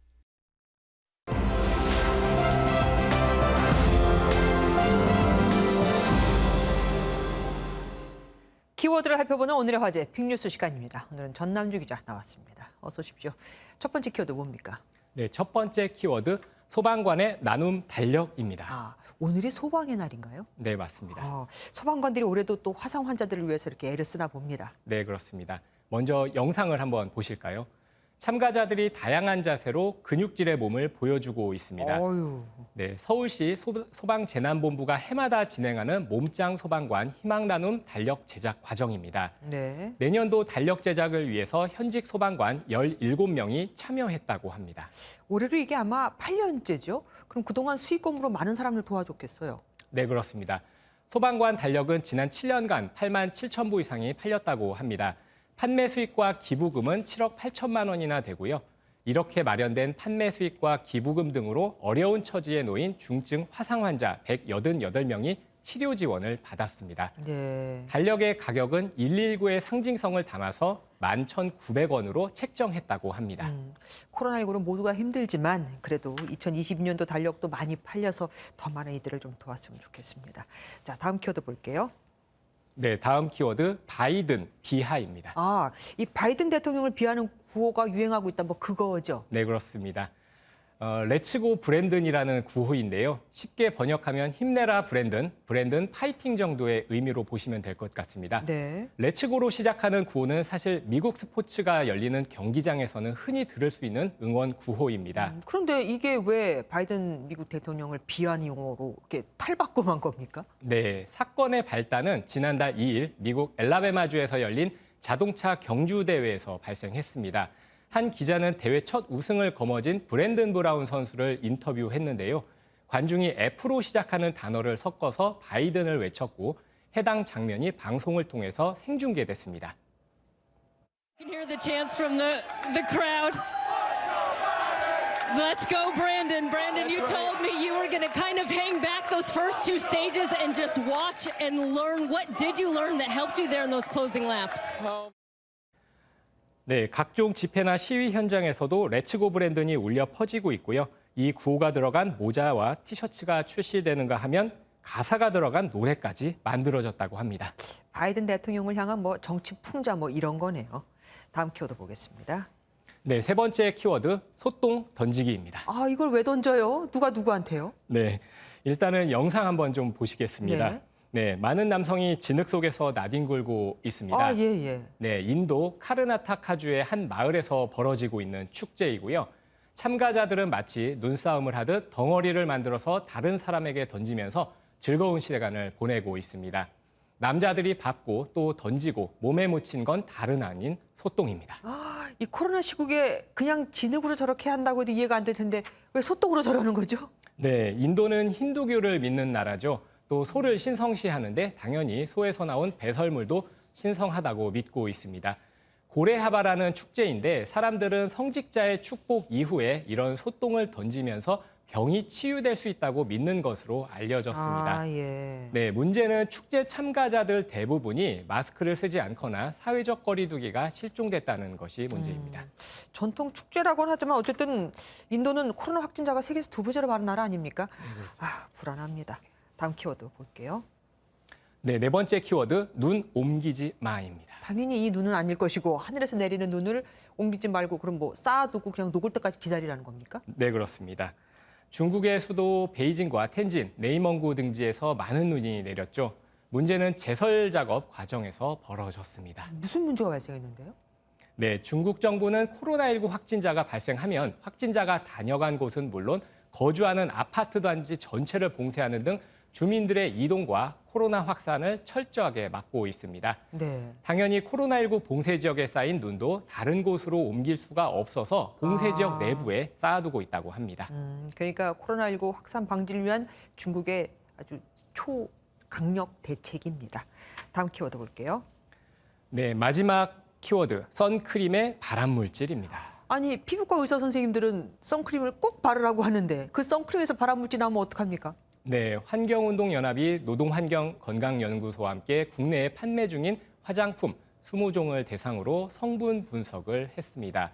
키워드를 살펴보는 오늘의 화제 빅뉴스 시간입니다. 오늘은 전남주 기자 나왔습니다. 어서 오십시오. 첫 번째 키워드 뭡니까? 네, 첫 번째 키워드 소방관의 나눔 달력입니다. 오늘이 소방의 날인가요? 네, 맞습니다. 소방관들이 올해도 또 화상 환자들을 위해서 이렇게 애를 쓰나 봅니다. 네, 그렇습니다. 먼저 영상을 한번 보실까요? 참가자들이 다양한 자세로 근육질의 몸을 보여주고 있습니다. 네, 서울시 소방재난본부가 해마다 진행하는 몸짱 소방관 희망나눔 달력 제작 과정입니다. 네. 내년도 달력 제작을 위해서 현직 소방관 17명이 참여했다고 합니다. 올해로 이게 아마 8년째죠? 그럼 그동안 수익금으로 많은 사람을 도와줬겠어요? 네, 그렇습니다. 소방관 달력은 지난 7년간 8만 7천 부 이상이 팔렸다고 합니다. 판매 수익과 기부금은 7억 8천만 원이나 되고요. 이렇게 마련된 판매 수익과 기부금 등으로 어려운 처지에 놓인 중증 화상 환자 188명이 치료 지원을 받았습니다. 네. 달력의 가격은 119의 상징성을 담아서 11,900원으로 책정했다고 합니다. 코로나19로 모두가 힘들지만 그래도 2022년도 달력도 많이 팔려서 더 많은 이들을 좀 도왔으면 좋겠습니다. 자, 다음 키워드 볼게요. 네, 다음 키워드 바이든 비하입니다. 이 바이든 대통령을 비하는 구호가 유행하고 있다, 뭐 그거죠? 네, 그렇습니다. 렛츠고 브랜든이라는 구호인데요. 쉽게 번역하면 힘내라 브랜든 파이팅 정도의 의미로 보시면 될 것 같습니다. 네. 렛츠고로 시작하는 구호는 사실 미국 스포츠가 열리는 경기장에서는 흔히 들을 수 있는 응원 구호입니다. 그런데 이게 왜 바이든 미국 대통령을 비하는 용어로 이렇게 탈바꿈한 겁니까? 네, 사건의 발단은 지난달 2일 미국 엘라베마주에서 열린 자동차 경주 대회에서 발생했습니다. 한 기자는 대회 첫 우승을 거머쥔 브랜든 브라운 선수를 인터뷰했는데요. 관중이 F로 시작하는 단어를 섞어서 바이든을 외쳤고 해당 장면이 방송을 통해서 생중계됐습니다. You can hear the chants from the crowd. Let's go, Brandon. Brandon, you told me you were going to kind of hang back those first two stages and just watch and learn. What did you learn that helped you there in those closing laps? 네, 각종 집회나 시위 현장에서도 렛츠고 브랜든이 울려 퍼지고 있고요. 이 구호가 들어간 모자와 티셔츠가 출시되는가 하면 가사가 들어간 노래까지 만들어졌다고 합니다. 바이든 대통령을 향한 뭐 정치 풍자 뭐 이런 거네요. 다음 키워드 보겠습니다. 네, 세 번째 키워드 소똥 던지기입니다. 이걸 왜 던져요? 누가 누구한테요? 네, 일단은 영상 한번 좀 보시겠습니다. 네. 네, 많은 남성이 진흙 속에서 나뒹굴고 있습니다. 예. 네, 인도 카르나타카주의 한 마을에서 벌어지고 있는 축제이고요. 참가자들은 마치 눈싸움을 하듯 덩어리를 만들어서 다른 사람에게 던지면서 즐거운 시간을 보내고 있습니다. 남자들이 밟고 또 던지고 몸에 묻힌 건 다른 아닌 소똥입니다. 이 코로나 시국에 그냥 진흙으로 저렇게 한다고 해도 이해가 안 될 텐데 왜 소똥으로 저러는 거죠? 네, 인도는 힌두교를 믿는 나라죠. 또 소를 신성시하는데 당연히 소에서 나온 배설물도 신성하다고 믿고 있습니다. 고레하바라는 축제인데 사람들은 성직자의 축복 이후에 이런 소똥을 던지면서 병이 치유될 수 있다고 믿는 것으로 알려졌습니다. 예. 네, 문제는 축제 참가자들 대부분이 마스크를 쓰지 않거나 사회적 거리 두기가 실종됐다는 것이 문제입니다. 전통 축제라고는 하지만 어쨌든 인도는 코로나 확진자가 세계에서 2번째로 많은 나라 아닙니까? 불안합니다. 다음 키워드 볼게요. 네, 네 번째 키워드 눈 옮기지 마입니다. 당연히 이 눈은 아닐 것이고 하늘에서 내리는 눈을 옮기지 말고 그럼 뭐 쌓아두고 그냥 녹을 때까지 기다리라는 겁니까? 네, 그렇습니다. 중국의 수도 베이징과 텐진, 네이멍구 등지에서 많은 눈이 내렸죠. 문제는 제설 작업 과정에서 벌어졌습니다. 무슨 문제가 발생했는데요? 네, 중국 정부는 코로나19 확진자가 발생하면 확진자가 다녀간 곳은 물론 거주하는 아파트 단지 전체를 봉쇄하는 등 주민들의 이동과 코로나 확산을 철저하게 막고 있습니다. 네. 당연히 코로나19 봉쇄 지역에 쌓인 눈도 다른 곳으로 옮길 수가 없어서 봉쇄 지역 내부에 쌓아두고 있다고 합니다. 그러니까 코로나19 확산 방지를 위한 중국의 아주 초강력 대책입니다. 다음 키워드 볼게요. 네, 마지막 키워드, 선크림의 발암물질입니다. 아니, 피부과 의사 선생님들은 선크림을 꼭 바르라고 하는데 그 선크림에서 발암물질 나오면 어떡합니까? 네, 환경운동연합이 노동환경건강연구소와 함께 국내에 판매 중인 화장품 20종을 대상으로 성분 분석을 했습니다.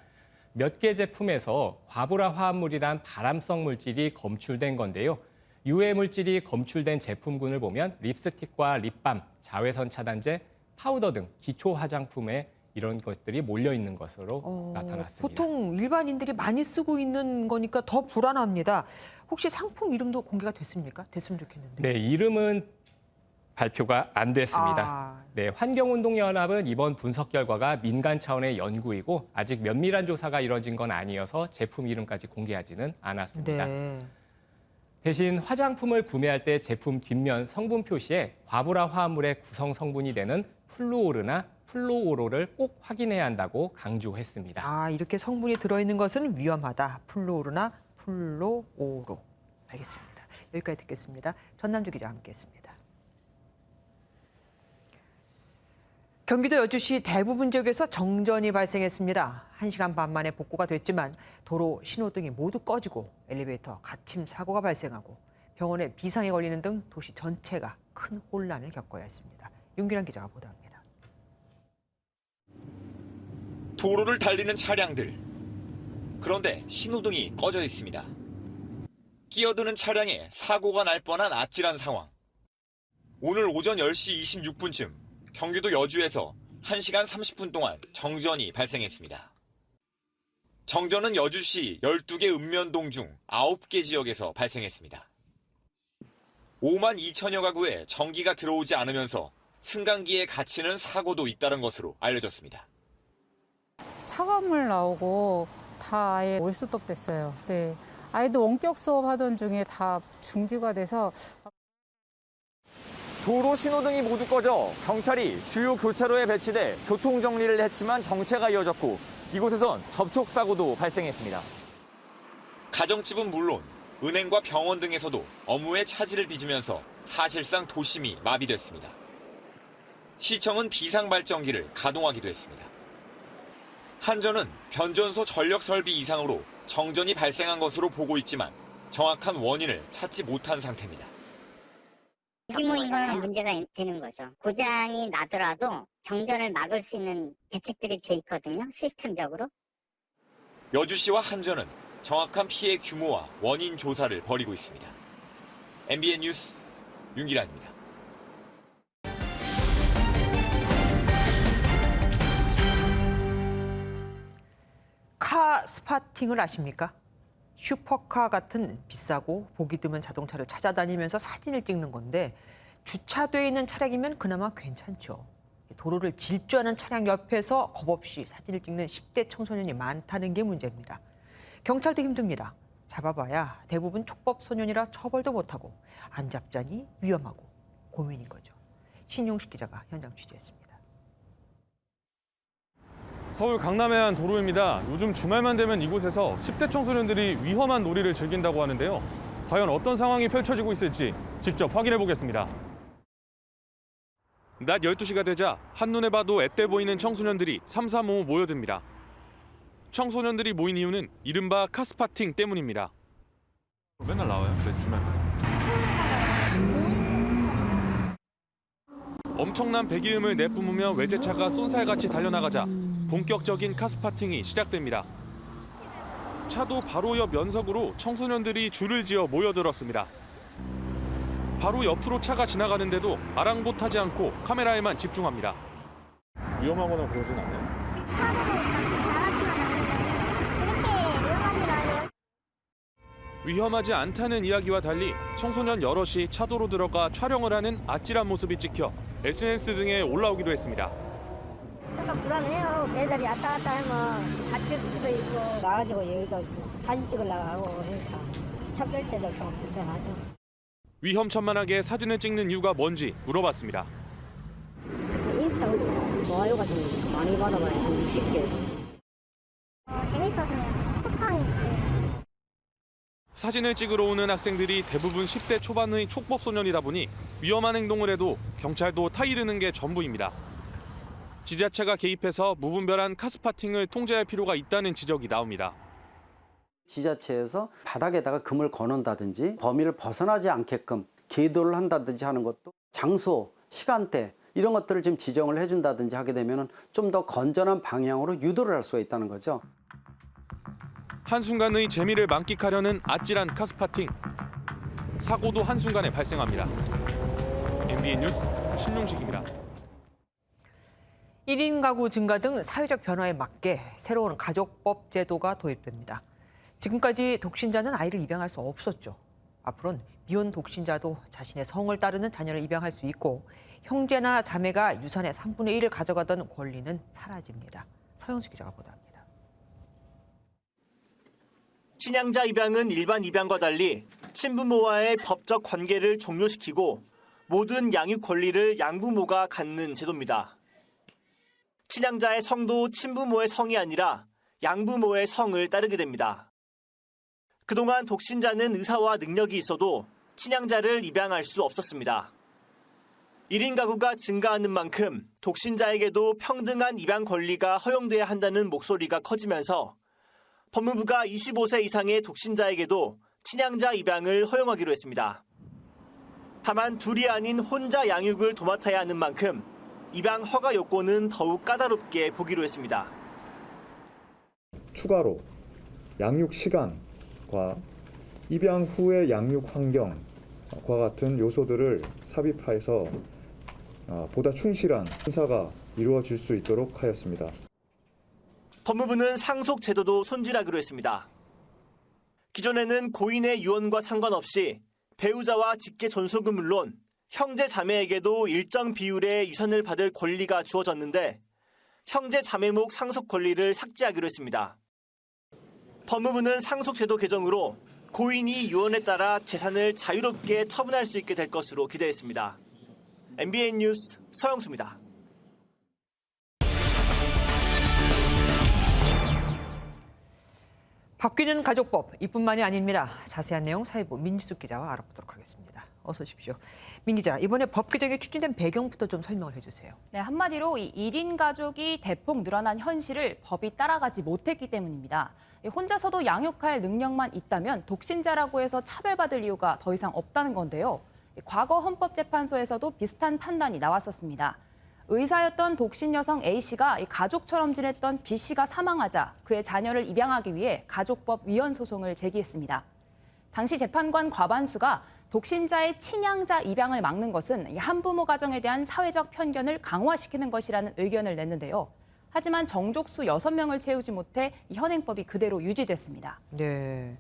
몇 개 제품에서 과부라 화합물이란 발암성 물질이 검출된 건데요. 유해 물질이 검출된 제품군을 보면 립스틱과 립밤, 자외선 차단제, 파우더 등 기초 화장품에 이런 것들이 몰려 있는 것으로 나타났습니다. 보통 일반인들이 많이 쓰고 있는 거니까 더 불안합니다. 혹시 상품 이름도 공개가 됐습니까? 됐으면 좋겠는데. 네, 이름은 발표가 안 됐습니다. 네, 환경운동연합은 이번 분석 결과가 민간 차원의 연구이고 아직 면밀한 조사가 이뤄진 건 아니어서 제품 이름까지 공개하지는 않았습니다. 네. 대신 화장품을 구매할 때 제품 뒷면 성분 표시에 과부라 화합물의 구성 성분이 되는 플루오르나 플루오로를 꼭 확인해야 한다고 강조했습니다. 아, 이렇게 성분이 들어있는 것은 위험하다. 플루오르나 플루오로. 알겠습니다. 여기까지 듣겠습니다. 전남주 기자와 함께했습니다. 경기도 여주시 대부분 지역에서 정전이 발생했습니다. 1시간 반 만에 복구가 됐지만 도로 신호등이 모두 꺼지고 엘리베이터 갇힘 사고가 발생하고 병원에 비상이 걸리는 등 도시 전체가 큰 혼란을 겪어야 했습니다. 윤기란 기자가 보도합니다. 도로를 달리는 차량들. 그런데 신호등이 꺼져 있습니다. 끼어드는 차량에 사고가 날 뻔한 아찔한 상황. 오늘 오전 10시 26분쯤 경기도 여주에서 1시간 30분 동안 정전이 발생했습니다. 정전은 여주시 12개 읍면동 중 9개 지역에서 발생했습니다. 5만 2천여 가구에 전기가 들어오지 않으면서 승강기에 갇히는 사고도 잇따른 것으로 알려졌습니다. 차가물 나오고 다 아예 올스톱 됐어요. 네. 아이들 원격 수업 하던 중에 다 중지가 돼서 도로 신호등이 모두 꺼져 경찰이 주요 교차로에 배치돼 교통 정리를 했지만 정체가 이어졌고 이곳에선 접촉 사고도 발생했습니다. 가정집은 물론 은행과 병원 등에서도 업무에 차질을 빚으면서 사실상 도심이 마비됐습니다. 시청은 비상발전기를 가동하기도 했습니다. 한전은 변전소 전력 설비 이상으로 정전이 발생한 것으로 보고 있지만 정확한 원인을 찾지 못한 상태입니다. 규모인 건 문제가 되는 거죠. 고장이 나더라도 정전을 막을 수 있는 대책들이 돼 있거든요. 시스템적으로. 여주시와 한전은 정확한 피해 규모와 원인 조사를 벌이고 있습니다. MBN 뉴스 윤기란입니다. 카 스파팅을 아십니까? 슈퍼카 같은 비싸고 보기 드문 자동차를 찾아다니면서 사진을 찍는 건데 주차돼 있는 차량이면 그나마 괜찮죠. 도로를 질주하는 차량 옆에서 겁없이 사진을 찍는 10대 청소년이 많다는 게 문제입니다. 경찰도 힘듭니다. 잡아봐야 대부분 촉법 소년이라 처벌도 못하고 안 잡자니 위험하고 고민인 거죠. 신용식 기자가 현장 취재했습니다. 서울 강남의 한 도로입니다. 요즘 주말만 되면 이곳에서 10대 청소년들이 위험한 놀이를 즐긴다고 하는데요. 과연 어떤 상황이 펼쳐지고 있을지 직접 확인해 보겠습니다. 낮 12시가 되자 한눈에 봐도 앳돼 보이는 청소년들이 삼삼오오 모여듭니다. 청소년들이 모인 이유는 이른바 카스파팅 때문입니다. 맨날 나와요? 네, 주말마다. 엄청난 배기음을 내뿜으며 외제차가 쏜살같이 달려나가자 본격적인 카스파팅이 시작됩니다. 차도 바로 옆 연석으로 청소년들이 줄을 지어 모여들었습니다. 바로 옆으로 차가 지나가는데도 아랑곳하지 않고 카메라에만 집중합니다. 위험하거나 그러진 않나요? 위험하지 않다는 이야기와 달리 청소년 여럿이 차도로 들어가 촬영을 하는 아찔한 모습이 찍혀 SNS 등에 올라오기도 했습니다. 약간 불안해요. 애들이 왔다 갔다 하면 다칠 수도 있고 나가지고 여기서 사진 찍으려고 하고 그러니까 차 뺄 때도 좀 불편하죠. 위험천만하게 사진을 찍는 이유가 뭔지 물어봤습니다. 인스타그램 좋아요 같은 거 많이 받아봐요. 쉽게. 재밌어서요. 톡방했어요. 사진을 찍으러 오는 학생들이 대부분 10대 초반의 촉법 소년이다 보니 위험한 행동을 해도 경찰도 타이르는 게 전부입니다. 지자체가 개입해서 무분별한 카스파팅을 통제할 필요가 있다는 지적이 나옵니다. 지자체에서 바닥에다가 금을 거는다든지 범위를 벗어나지 않게끔 계도를 한다든지 하는 것도 장소, 시간대 이런 것들을 좀 지정을 해준다든지 하게 되면 좀 더 건전한 방향으로 유도를 할 수가 있다는 거죠. 한순간의 재미를 만끽하려는 아찔한 카스파팅. 사고도 한순간에 발생합니다. MBN 뉴스 신용식입니다. 1인 가구 증가 등 사회적 변화에 맞게 새로운 가족법 제도가 도입됩니다. 지금까지 독신자는 아이를 입양할 수 없었죠. 앞으로는 미혼 독신자도 자신의 성을 따르는 자녀를 입양할 수 있고 형제나 자매가 유산의 3분의 1을 가져가던 권리는 사라집니다. 서영수 기자가 보도합니다. 친양자 입양은 일반 입양과 달리 친부모와의 법적 관계를 종료시키고 모든 양육 권리를 양부모가 갖는 제도입니다. 친양자의 성도 친부모의 성이 아니라 양부모의 성을 따르게 됩니다. 그동안 독신자는 의사와 능력이 있어도 친양자를 입양할 수 없었습니다. 1인 가구가 증가하는 만큼 독신자에게도 평등한 입양 권리가 허용돼야 한다는 목소리가 커지면서 법무부가 25세 이상의 독신자에게도 친양자 입양을 허용하기로 했습니다. 다만 둘이 아닌 혼자 양육을 도맡아야 하는 만큼 입양 허가 요건은 더욱 까다롭게 보기로 했습니다. 추가로 양육 시간과 입양 후의 양육 환경과 같은 요소들을 삽입해서 보다 충실한 심사가 이루어질 수 있도록 하였습니다. 법무부는 상속 제도도 손질하기로 했습니다. 기존에는 고인의 유언과 상관없이 배우자와 직계 존속은 물론 형제 자매에게도 일정 비율의 유산을 받을 권리가 주어졌는데 형제 자매목 상속 권리를 삭제하기로 했습니다. 법무부는 상속 제도 개정으로 고인이 유언에 따라 재산을 자유롭게 처분할 수 있게 될 것으로 기대했습니다. MBN 뉴스 서영수입니다. 바뀌는 가족법 이뿐만이 아닙니다. 자세한 내용 사회부 민지숙 기자와 알아보도록 하겠습니다. 어서 오십시오. 민 기자, 이번에 법 개정이 추진된 배경부터 좀 설명을 해주세요. 네, 한마디로 이 1인 가족이 대폭 늘어난 현실을 법이 따라가지 못했기 때문입니다. 혼자서도 양육할 능력만 있다면 독신자라고 해서 차별받을 이유가 더 이상 없다는 건데요. 과거 헌법재판소에서도 비슷한 판단이 나왔었습니다. 의사였던 독신 여성 A씨가 가족처럼 지냈던 B씨가 사망하자 그의 자녀를 입양하기 위해 가족법 위헌 소송을 제기했습니다. 당시 재판관 과반수가 독신자의 친양자 입양을 막는 것은 한부모 가정에 대한 사회적 편견을 강화시키는 것이라는 의견을 냈는데요. 하지만 정족수 6명을 채우지 못해 이 현행법이 그대로 유지됐습니다. 네.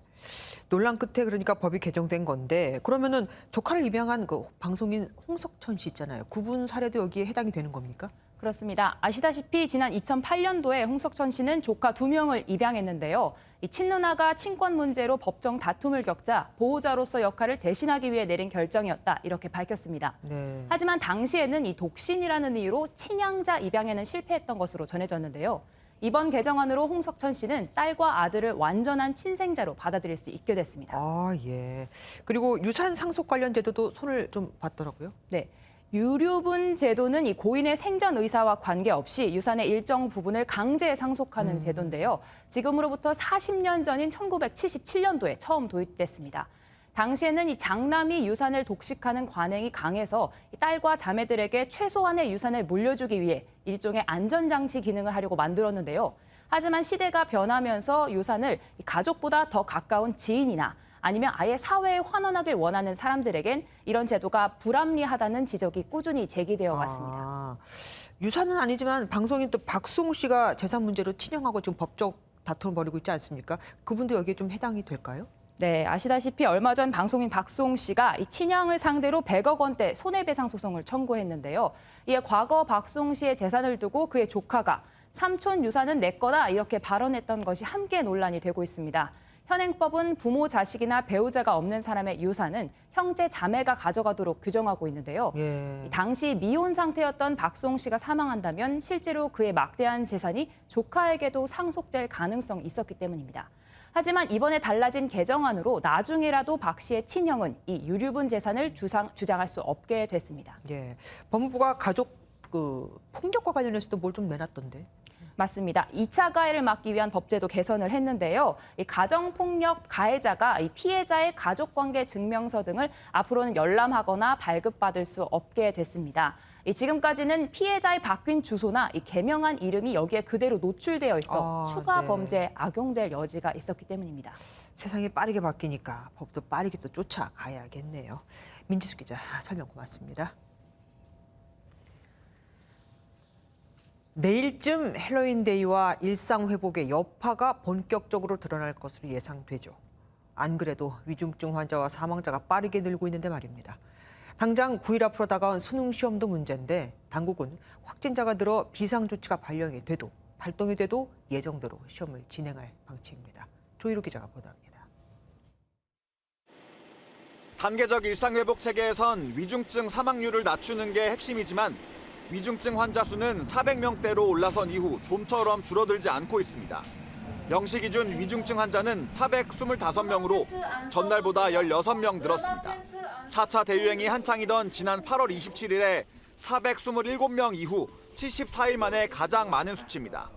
논란 끝에 그러니까 법이 개정된 건데 그러면은 조카를 입양한 그 방송인 홍석천 씨 있잖아요. 구분 사례도 여기에 해당이 되는 겁니까? 그렇습니다. 아시다시피 지난 2008년도에 홍석천 씨는 조카 2명을 입양했는데요. 이 친누나가 친권 문제로 법정 다툼을 겪자 보호자로서 역할을 대신하기 위해 내린 결정이었다 이렇게 밝혔습니다. 네. 하지만 당시에는 이 독신이라는 이유로 친양자 입양에는 실패했던 것으로 전해졌는데요. 이번 개정안으로 홍석천 씨는 딸과 아들을 완전한 친생자로 받아들일 수 있게 됐습니다. 아, 예. 그리고 유산 상속 관련 제도도 손을 좀 봤더라고요. 네. 유류분 제도는 이 고인의 생전 의사와 관계없이 유산의 일정 부분을 강제 상속하는 제도인데요. 지금으로부터 40년 전인 1977년도에 처음 도입됐습니다. 당시에는 이 장남이 유산을 독식하는 관행이 강해서 딸과 자매들에게 최소한의 유산을 물려주기 위해 일종의 안전장치 기능을 하려고 만들었는데요. 하지만 시대가 변하면서 유산을 가족보다 더 가까운 지인이나 아니면 아예 사회에 환원하길 원하는 사람들에겐 이런 제도가 불합리하다는 지적이 꾸준히 제기되어 왔습니다. 유산은 아니지만 방송인 또 박수홍 씨가 재산 문제로 친형하고 지금 법적 다툼을 벌이고 있지 않습니까? 그분도 여기에 좀 해당이 될까요? 네, 아시다시피 얼마 전 방송인 박수홍 씨가 이 친형을 상대로 100억 원대 손해배상 소송을 청구했는데요. 이에 과거 박수홍 씨의 재산을 두고 그의 조카가 삼촌 유산은 내 거다 이렇게 발언했던 것이 함께 논란이 되고 있습니다. 현행법은 부모, 자식이나 배우자가 없는 사람의 유산은 형제, 자매가 가져가도록 규정하고 있는데요. 당시 미혼 상태였던 박수홍 씨가 사망한다면 실제로 그의 막대한 재산이 조카에게도 상속될 가능성이 있었기 때문입니다. 하지만 이번에 달라진 개정안으로 나중에라도 박 씨의 친형은 이 유류분 재산을 주장할 수 없게 됐습니다. 법무부가 가족 폭력과 관련해서도 뭘 좀 내놨던데. 맞습니다. 2차 가해를 막기 위한 법제도 개선을 했는데요. 이 가정폭력 가해자가 이 피해자의 가족관계 증명서 등을 앞으로는 열람하거나 발급받을 수 없게 됐습니다. 지금까지는 피해자의 바뀐 주소나 이 개명한 이름이 여기에 그대로 노출되어 있어 추가 범죄에 악용될 여지가 있었기 때문입니다. 세상이 빠르게 바뀌니까 법도 빠르게 또 쫓아가야겠네요. 민지수 기자 설명 고맙습니다. 내일쯤 헬로윈데이와 일상 회복의 여파가 본격적으로 드러날 것으로 예상되죠. 안 그래도 위중증 환자와 사망자가 빠르게 늘고 있는데 말입니다. 당장 9일 앞으로 다가온 수능 시험도 문제인데 당국은 확진자가 늘어 비상조치가 발동이 돼도 예정대로 시험을 진행할 방침입니다. 조희루 기자가 보도합니다. 단계적 일상회복 체계에선 위중증 사망률을 낮추는 게 핵심이지만 위중증 환자 수는 400명대로 올라선 이후 좀처럼 줄어들지 않고 있습니다. 0시 기준 위중증 환자는 425명으로 전날보다 16명 늘었습니다. 4차 대유행이 한창이던 지난 8월 27일에 427명 이후 74일 만에 가장 많은 수치입니다.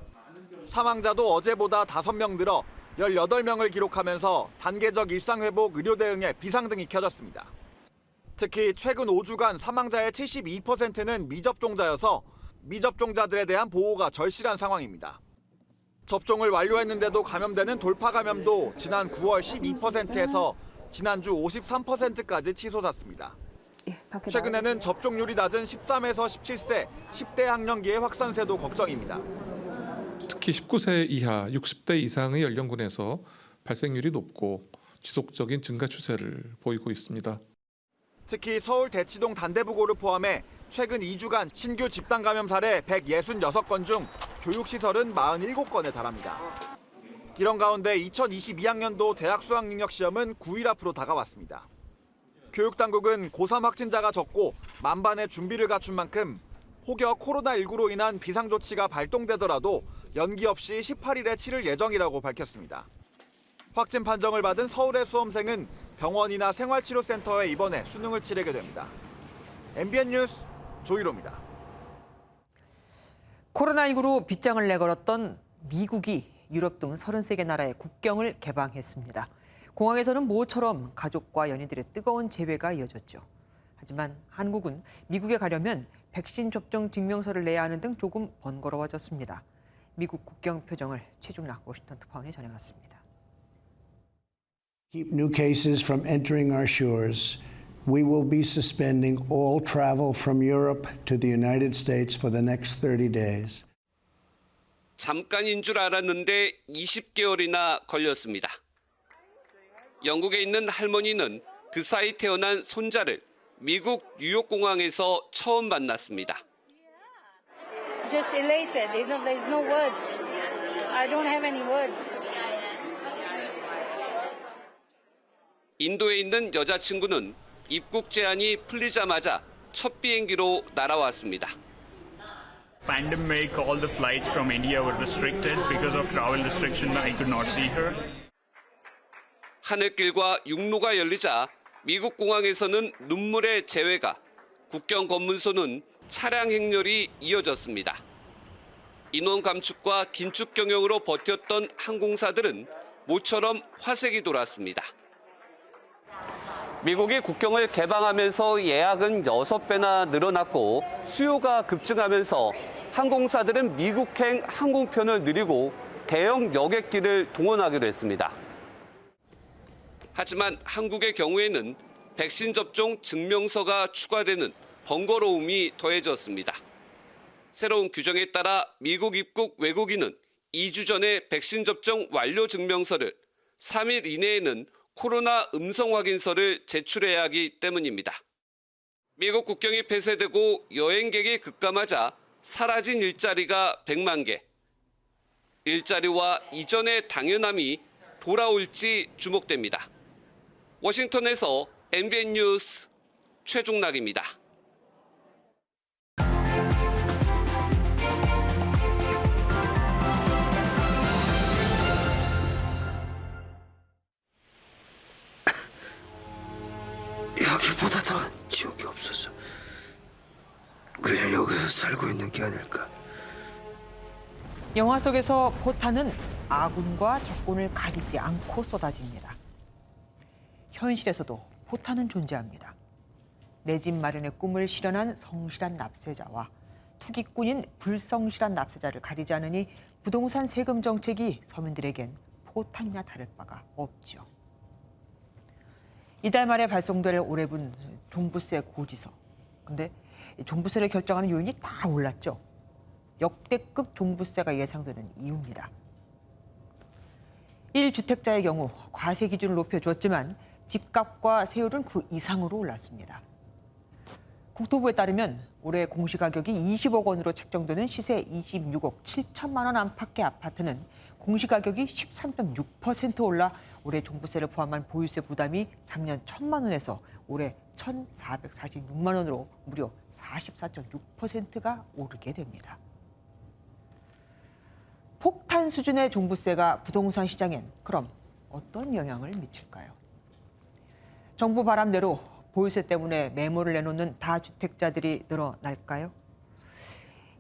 사망자도 어제보다 5명 늘어 18명을 기록하면서 단계적 일상회복 의료 대응에 비상등이 켜졌습니다. 특히 최근 5주간 사망자의 72%는 미접종자여서 미접종자들에 대한 보호가 절실한 상황입니다. 접종을 완료했는데도 감염되는 돌파 감염도 지난 9월 12%에서 지난주 53%까지 치솟았습니다. 최근에는 접종률이 낮은 13에서 17세, 10대 학년기의 확산세도 걱정입니다. 특히 19세 이하, 60대 이상의 연령군에서 발생률이 높고 지속적인 증가 추세를 보이고 있습니다. 특히 서울 대치동 단대부고를 포함해 최근 2주간 신규 집단 감염 사례 166건 중 교육시설은 47건에 달합니다. 이런 가운데 2022학년도 대학 수학능력 시험은 9일 앞으로 다가왔습니다. 교육당국은 고3 확진자가 적고 만반의 준비를 갖춘 만큼 혹여 코로나19로 인한 비상조치가 발동되더라도 연기 없이 18일에 치를 예정이라고 밝혔습니다. 확진 판정을 받은 서울의 수험생은 병원이나 생활치료센터에 입원해 수능을 치르게 됩니다. MBN 뉴스 조희로입니다. 코로나19로 빗장을 내걸었던 미국이 유럽 등 33개 나라의 국경을 개방했습니다. 공항에서는 모처럼 가족과 연인들의 뜨거운 제배가 이어졌죠. 하지만 한국은 미국에 가려면 백신 접종 증명서를 내야 하는 등 조금 번거로워졌습니다. 미국 국경 표정을 최중락 워싱턴 특파원이 전해왔습니다. Keep new cases from entering our shores. We will be suspending all travel from Europe to the United States for the next 30 days. 잠깐인 줄 알았는데 20개월이나 걸렸습니다. 영국에 있는 할머니는 그 사이 태어난 손자를 미국 뉴욕공항에서 처음 만났습니다. Just elated. You know, there's no words. I don't have any words. 인도에 있는 여자친구는 입국 제한이 풀리자마자 첫 비행기로 날아왔습니다. Pandemic, all the flights from India were restricted because of travel restriction. I could not see her. 하늘길과 육로가 열리자 미국 공항에서는 눈물의 재회가, 국경 검문소는 차량 행렬이 이어졌습니다. 인원 감축과 긴축 경영으로 버텼던 항공사들은 모처럼 화색이 돌았습니다. 미국이 국경을 개방하면서 예약은 6배나 늘어났고 수요가 급증하면서 항공사들은 미국행 항공편을 늘리고 대형 여객기를 동원하기로 했습니다. 하지만 한국의 경우에는 백신 접종 증명서가 추가되는 번거로움이 더해졌습니다. 새로운 규정에 따라 미국 입국 외국인은 2주 전에 백신 접종 완료 증명서를, 3일 이내에는 코로나 음성 확인서를 제출해야 하기 때문입니다. 미국 국경이 폐쇄되고 여행객이 급감하자 사라진 일자리가 100만 개. 일자리와 이전의 당연함이 돌아올지 주목됩니다. 워싱턴에서 MBN 뉴스 최종락입니다. 여기보다 더한 지옥이 없어서 그냥 여기서 살고 있는 게 아닐까. 영화 속에서 포탄은 아군과 적군을 가리지 않고 쏟아집니다. 현실에서도 포탄은 존재합니다. 내 집 마련의 꿈을 실현한 성실한 납세자와 투기꾼인 불성실한 납세자를 가리지 않으니 부동산 세금 정책이 서민들에겐 포탄이나 다를 바가 없죠. 이달 말에 발송될 올해분 종부세 고지서. 근데 종부세를 결정하는 요인이 다 올랐죠. 역대급 종부세가 예상되는 이유입니다. 1주택자의 경우 과세 기준을 높여줬지만 집값과 세율은 그 이상으로 올랐습니다. 국토부에 따르면 올해 공시가격이 20억 원으로 책정되는 시세 26억 7천만 원 안팎의 아파트는 공시가격이 13.6% 올라 올해 종부세를 포함한 보유세 부담이 작년 1,000만 원에서 올해 1,446만 원으로 무려 44.6%가 오르게 됩니다. 폭탄 수준의 종부세가 부동산 시장엔 그럼 어떤 영향을 미칠까요? 정부 바람대로 보유세 때문에 매물을 내놓는 다주택자들이 늘어날까요?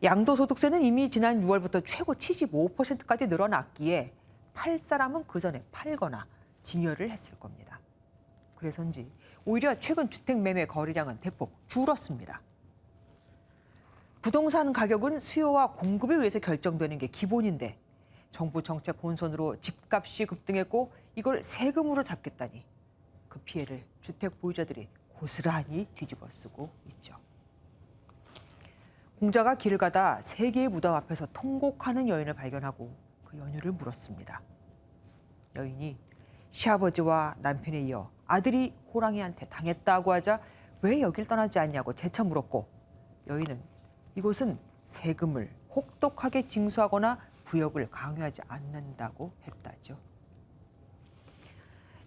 양도소득세는 이미 지난 6월부터 최고 75%까지 늘어났기에 팔 사람은 그 전에 팔거나 증여를 했을 겁니다. 그래서인지 오히려 최근 주택 매매 거래량은 대폭 줄었습니다. 부동산 가격은 수요와 공급에 의해서 결정되는 게 기본인데 정부 정책 혼선으로 집값이 급등했고 이걸 세금으로 잡겠다니 그 피해를 주택 보유자들이 고스란히 뒤집어 쓰고 있죠. 공자가 길을 가다 세 개의 무덤 앞에서 통곡하는 여인을 발견하고 그 연유를 물었습니다. 여인이 시아버지와 남편에 이어 아들이 호랑이한테 당했다고 하자 왜 여길 떠나지 않냐고 재차 물었고 여인은 이곳은 세금을 혹독하게 징수하거나 부역을 강요하지 않는다고 했다죠.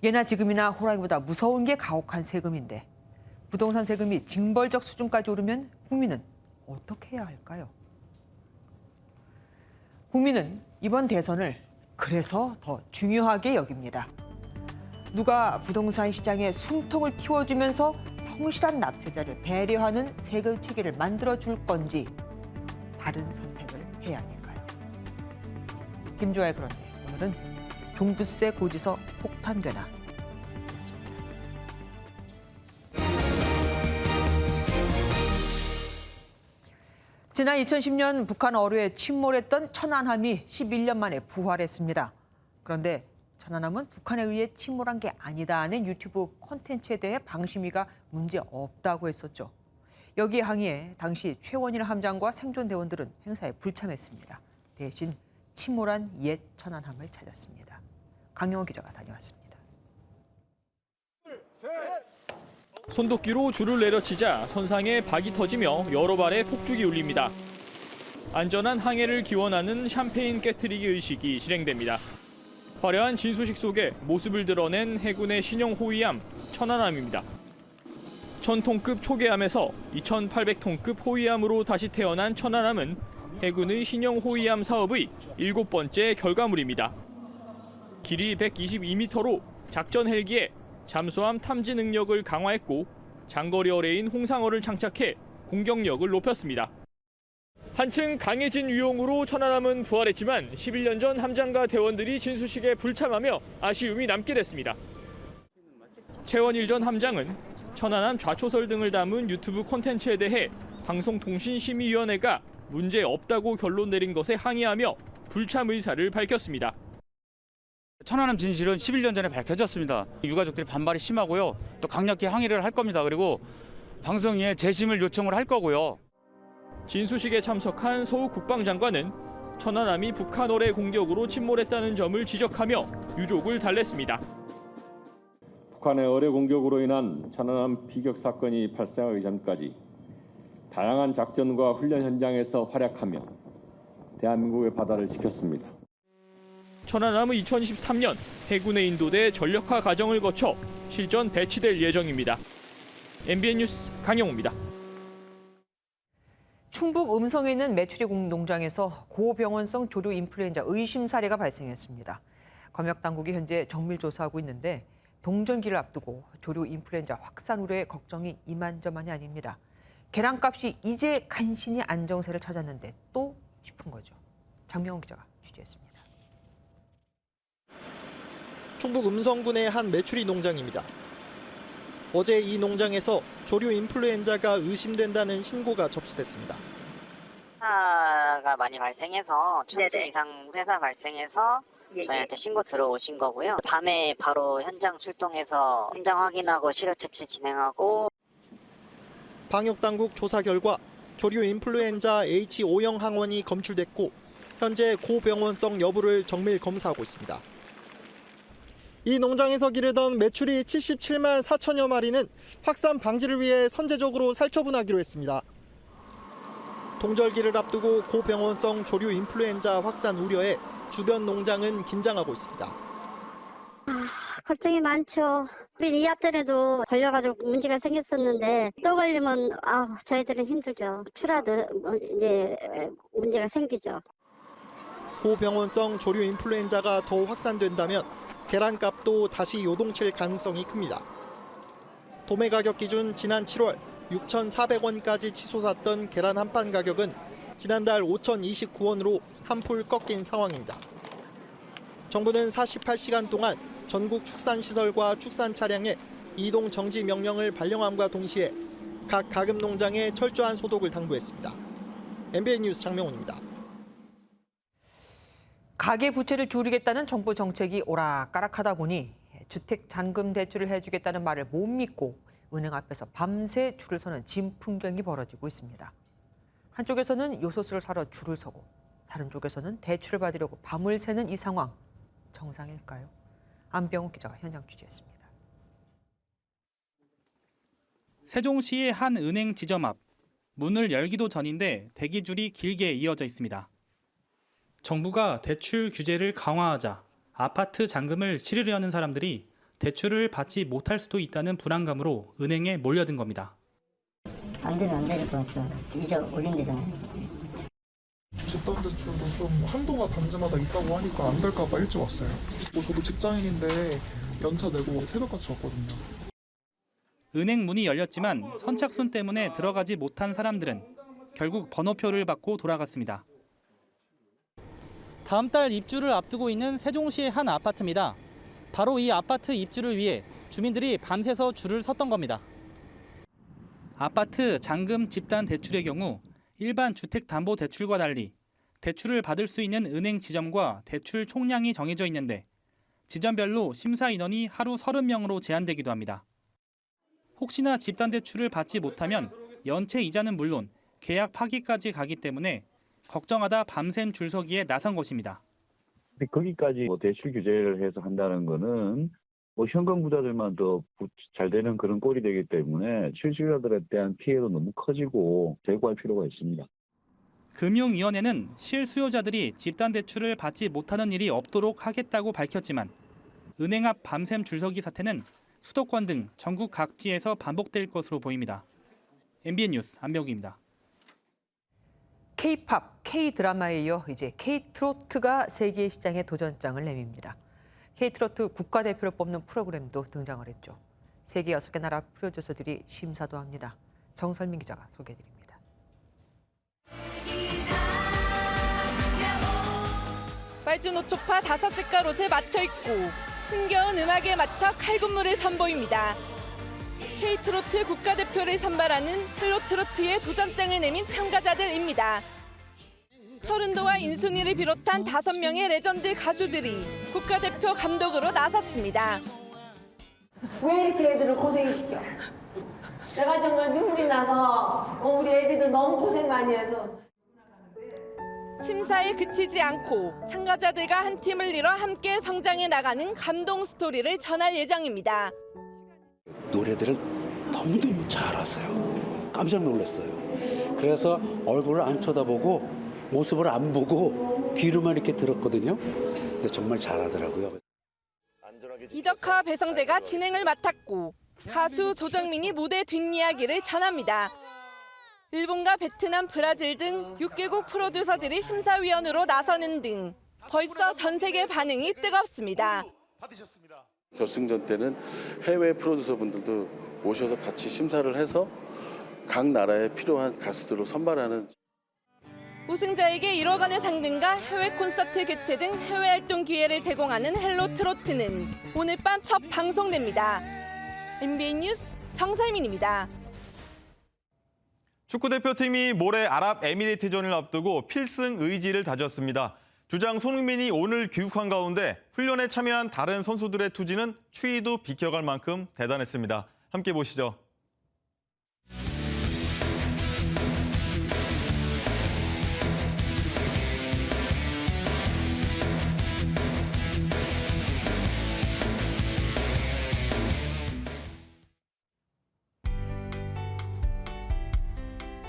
예나 지금이나 호랑이보다 무서운 게 가혹한 세금인데 부동산 세금이 징벌적 수준까지 오르면 국민은 어떻게 해야 할까요? 국민은 이번 대선을 그래서 더 중요하게 여깁니다. 누가 부동산 시장에 숨통을 틔워주면서 성실한 납세자를 배려하는 세금 체계를 만들어줄 건지 다른 선택을 해야 할까요? 김주아의 그런데 오늘은 종부세 고지서 폭탄 되나? 지난 2010년 북한 어뢰에 침몰했던 천안함이 11년 만에 부활했습니다. 그런데 천안함은 북한에 의해 침몰한 게 아니다는 유튜브 콘텐츠에 대해 방심위가 문제 없다고 했었죠. 여기에 항의해 당시 최원일 함장과 생존 대원들은 행사에 불참했습니다. 대신 침몰한 옛 천안함을 찾았습니다. 강영호 기자가 다녀왔습니다. 손도끼로 줄을 내려치자 선상에 박이 터지며 여러 발의 폭죽이 울립니다. 안전한 항해를 기원하는 샴페인 깨트리기 의식이 실행됩니다. 화려한 진수식 속에 모습을 드러낸 해군의 신형 호위함 천안함입니다. 1000톤급 초계함에서 2800톤급 호위함으로 다시 태어난 천안함은 해군의 신형 호위함 사업의 7번째 결과물입니다. 길이 122m로 작전 헬기에 잠수함 탐지 능력을 강화했고 장거리 어뢰인 홍상어를 장착해 공격력을 높였습니다. 한층 강해진 유용으로 천안함은 부활했지만 11년 전 함장과 대원들이 진수식에 불참하며 아쉬움이 남게 됐습니다. 최원일 전 함장은 천안함 좌초설 등을 담은 유튜브 콘텐츠에 대해 방송통신심의위원회가 문제 없다고 결론 내린 것에 항의하며 불참 의사를 밝혔습니다. 천안함 진실은 11년 전에 밝혀졌습니다. 유가족들이 반발이 심하고요. 또 강력히 항의를 할 겁니다. 그리고 방송에 재심을 요청을 할 거고요. 진수식에 참석한 서욱 국방장관은 천안함이 북한 어뢰 공격으로 침몰했다는 점을 지적하며 유족을 달랬습니다. 북한의 어뢰 공격으로 인한 천안함 피격 사건이 발생하기 전까지 다양한 작전과 훈련 현장에서 활약하며 대한민국의 바다를 지켰습니다. 천안함은 2023년 해군에 인도돼 전력화 과정을 거쳐 실전 배치될 예정입니다. MBN 뉴스 강영우입니다. 충북 음성에 있는 메추리 농장에서 고병원성 조류 인플루엔자 의심 사례가 발생했습니다. 검역당국이 현재 정밀 조사하고 있는데 동절기를 앞두고 조류 인플루엔자 확산 우려에 걱정이 이만저만이 아닙니다. 계란값이 이제 간신히 안정세를 찾았는데 또 싶은 거죠. 장명훈 기자가 취재했습니다. 충북 음성군의 한 메추리 농장입니다. 어제 이 농장에서 조류 인플루엔자가 의심된다는 신고가 접수됐습니다. 회사가 많이 발생해서 천수 이상 회사 발생해서 저희한테 신고 들어오신 거고요. 밤에 바로 현장 출동해서 현장 확인하고 시료 채취 진행하고. 방역당국 조사 결과 조류 인플루엔자 H5형 항원이 검출됐고 현재 고병원성 여부를 정밀 검사하고 있습니다. 이 농장에서 기르던 메추리 77만 4천여 마리는 확산 방지를 위해 선제적으로 살처분하기로 했습니다. 동절기를 앞두고 고병원성 조류 인플루엔자 확산 우려에 주변 농장은 긴장하고 있습니다. 걱정이 많죠. 우리 2학 전에도 걸려가지고 문제가 생겼었는데 또 걸리면 저희들은 힘들죠. 추라도 이제 문제가 생기죠. 고병원성 조류 인플루엔자가 더 확산된다면 계란값도 다시 요동칠 가능성이 큽니다. 도매 가격 기준 지난 7월 6,400원까지 치솟았던 계란 한 판 가격은 지난달 5,029원으로 한풀 꺾인 상황입니다. 정부는 48시간 동안 전국 축산시설과 축산 차량에 이동 정지 명령을 발령함과 동시에 각 가금 농장에 철저한 소독을 당부했습니다. MBN 뉴스 장명훈입니다. 가계 부채를 줄이겠다는 정부 정책이 오락가락하다 보니 주택 잔금 대출을 해주겠다는 말을 못 믿고 은행 앞에서 밤새 줄을 서는 진풍경이 벌어지고 있습니다. 한쪽에서는 요소수를 사러 줄을 서고 다른 쪽에서는 대출을 받으려고 밤을 새는 이 상황 정상일까요? 안병욱 기자가 현장 취재했습니다. 세종시의 한 은행 지점 앞 문을 열기도 전인데 대기줄이 길게 이어져 있습니다. 정부가 대출 규제를 강화하자 아파트 잔금을 치르려는 사람들이 대출을 받지 못할 수도 있다는 불안감으로 은행에 몰려든 겁니다. 안 되면 안 되니까 맞죠. 이자 올린대잖아요. 집단대출도 좀 한도가 단지마다 있다고 하니까 안 될까 봐 일찍 왔어요. 저도 직장인인데 연차 내고 새벽까지 왔거든요. 은행 문이 열렸지만 선착순 때문에 들어가지 못한 사람들은 결국 번호표를 받고 돌아갔습니다. 다음 달 입주를 앞두고 있는 세종시의 한 아파트입니다. 바로 이 아파트 입주를 위해 주민들이 밤새서 줄을 섰던 겁니다. 아파트 잔금 집단 대출의 경우 일반 주택담보대출과 달리 대출을 받을 수 있는 은행 지점과 대출 총량이 정해져 있는데 지점별로 심사 인원이 하루 30명으로 제한되기도 합니다. 혹시나 집단 대출을 받지 못하면 연체 이자는 물론 계약 파기까지 가기 때문에 걱정하다 밤샘 줄서기에 나선 것입니다. 거기까지 대출 규제를 해서 한다는 거는 현금 부자들만 더 잘 되는 그런 꼴이 되기 때문에 실수요자들에 대한 피해도 너무 커지고 제고할 필요가 있습니다. 금융위원회는 실수요자들이 집단 대출을 받지 못하는 일이 없도록 하겠다고 밝혔지만 은행 앞 밤샘 줄서기 사태는 수도권 등 전국 각지에서 반복될 것으로 보입니다. MBN 뉴스 안병욱입니다. K-팝, K-드라마에 이어 이제 K-트로트가 세계 시장에 도전장을 내밉니다. K-트로트 국가대표를 뽑는 프로그램도 등장을 했죠. 세계 6개 나라 프로듀서들이 심사도 합니다. 정설민 기자가 소개해드립니다. 빨주 노초파 5색깔 옷에 맞춰 입고 흥겨운 음악에 맞춰 칼군무를 선보입니다. K-트로트 국가대표를 선발하는 헬로트로트의 도전장을 내민 참가자들입니다. 서른도와 인순이를 비롯한 5명의 레전드 가수들이 국가대표 감독으로 나섰습니다. 왜 이렇게 애들을 고생시켜? 내가 정말 눈물이 나서 우리 애기들 너무 고생 많이 해서. 심사에 그치지 않고 참가자들과 한 팀을 이뤄 함께 성장해 나가는 감동 스토리를 전할 예정입니다. 노래들을 너무너무 잘하세요. 깜짝 놀랐어요. 그래서 얼굴을 안 쳐다보고 모습을 안 보고 귀로만 이렇게 들었거든요. 근데 정말 잘하더라고요. 이덕화 배성재가 진행을 맡았고 가수 조정민이 무대 뒷이야기를 전합니다. 일본과 베트남, 브라질 등 6개국 프로듀서들이 심사위원으로 나서는 등 벌써 전 세계 반응이 뜨겁습니다. 결승전 때는 해외 프로듀서분들도 오셔서 같이 심사를 해서 각 나라에 필요한 가수들을 선발하는. 우승자에게 1억 원의 상금과 해외 콘서트 개최 등 해외 활동 기회를 제공하는 헬로 트로트는 오늘 밤 첫 방송됩니다. MBN 뉴스 정설민입니다. 축구대표팀이 모레 아랍에미리트전을 앞두고 필승 의지를 다졌습니다. 주장 손흥민이 오늘 귀국한 가운데 훈련에 참여한 다른 선수들의 투지는 추위도 비켜갈 만큼 대단했습니다. 함께 보시죠.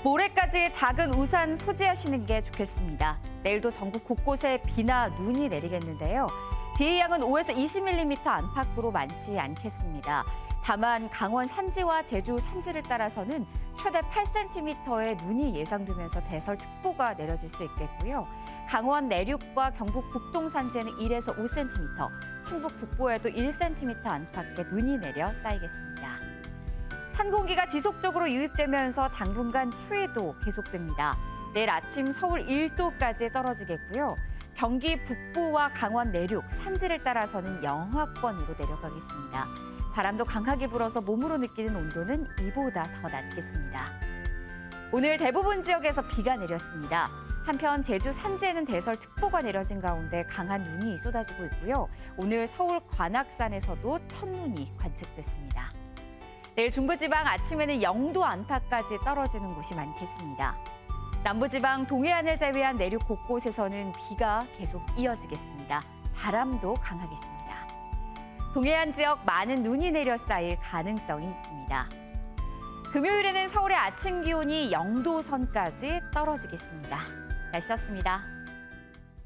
모레까지 작은 우산 소지하시는 게 좋겠습니다. 내일도 전국 곳곳에 비나 눈이 내리겠는데요. 비의 양은 5에서 20mm 안팎으로 많지 않겠습니다. 다만 강원 산지와 제주 산지를 따라서는 최대 8cm의 눈이 예상되면서 대설특보가 내려질 수 있겠고요. 강원 내륙과 경북 북동 산지에는 1에서 5cm, 충북 북부에도 1cm 안팎의 눈이 내려 쌓이겠습니다. 찬 공기가 지속적으로 유입되면서 당분간 추위도 계속됩니다. 내일 아침 서울 1도까지 떨어지겠고요. 경기 북부와 강원 내륙, 산지를 따라서는 영하권으로 내려가겠습니다. 바람도 강하게 불어서 몸으로 느끼는 온도는 이보다 더 낮겠습니다. 오늘 대부분 지역에서 비가 내렸습니다. 한편 제주 산지에는 대설특보가 내려진 가운데 강한 눈이 쏟아지고 있고요. 오늘 서울 관악산에서도 첫눈이 관측됐습니다. 내일 중부지방 아침에는 0도 안팎까지 떨어지는 곳이 많겠습니다. 남부지방 동해안을 제외한 내륙 곳곳에서는 비가 계속 이어지겠습니다. 바람도 강하겠습니다. 동해안 지역 많은 눈이 내려 쌓일 가능성이 있습니다. 금요일에는 서울의 아침 기온이 0도 선까지 떨어지겠습니다. 날씨였습니다.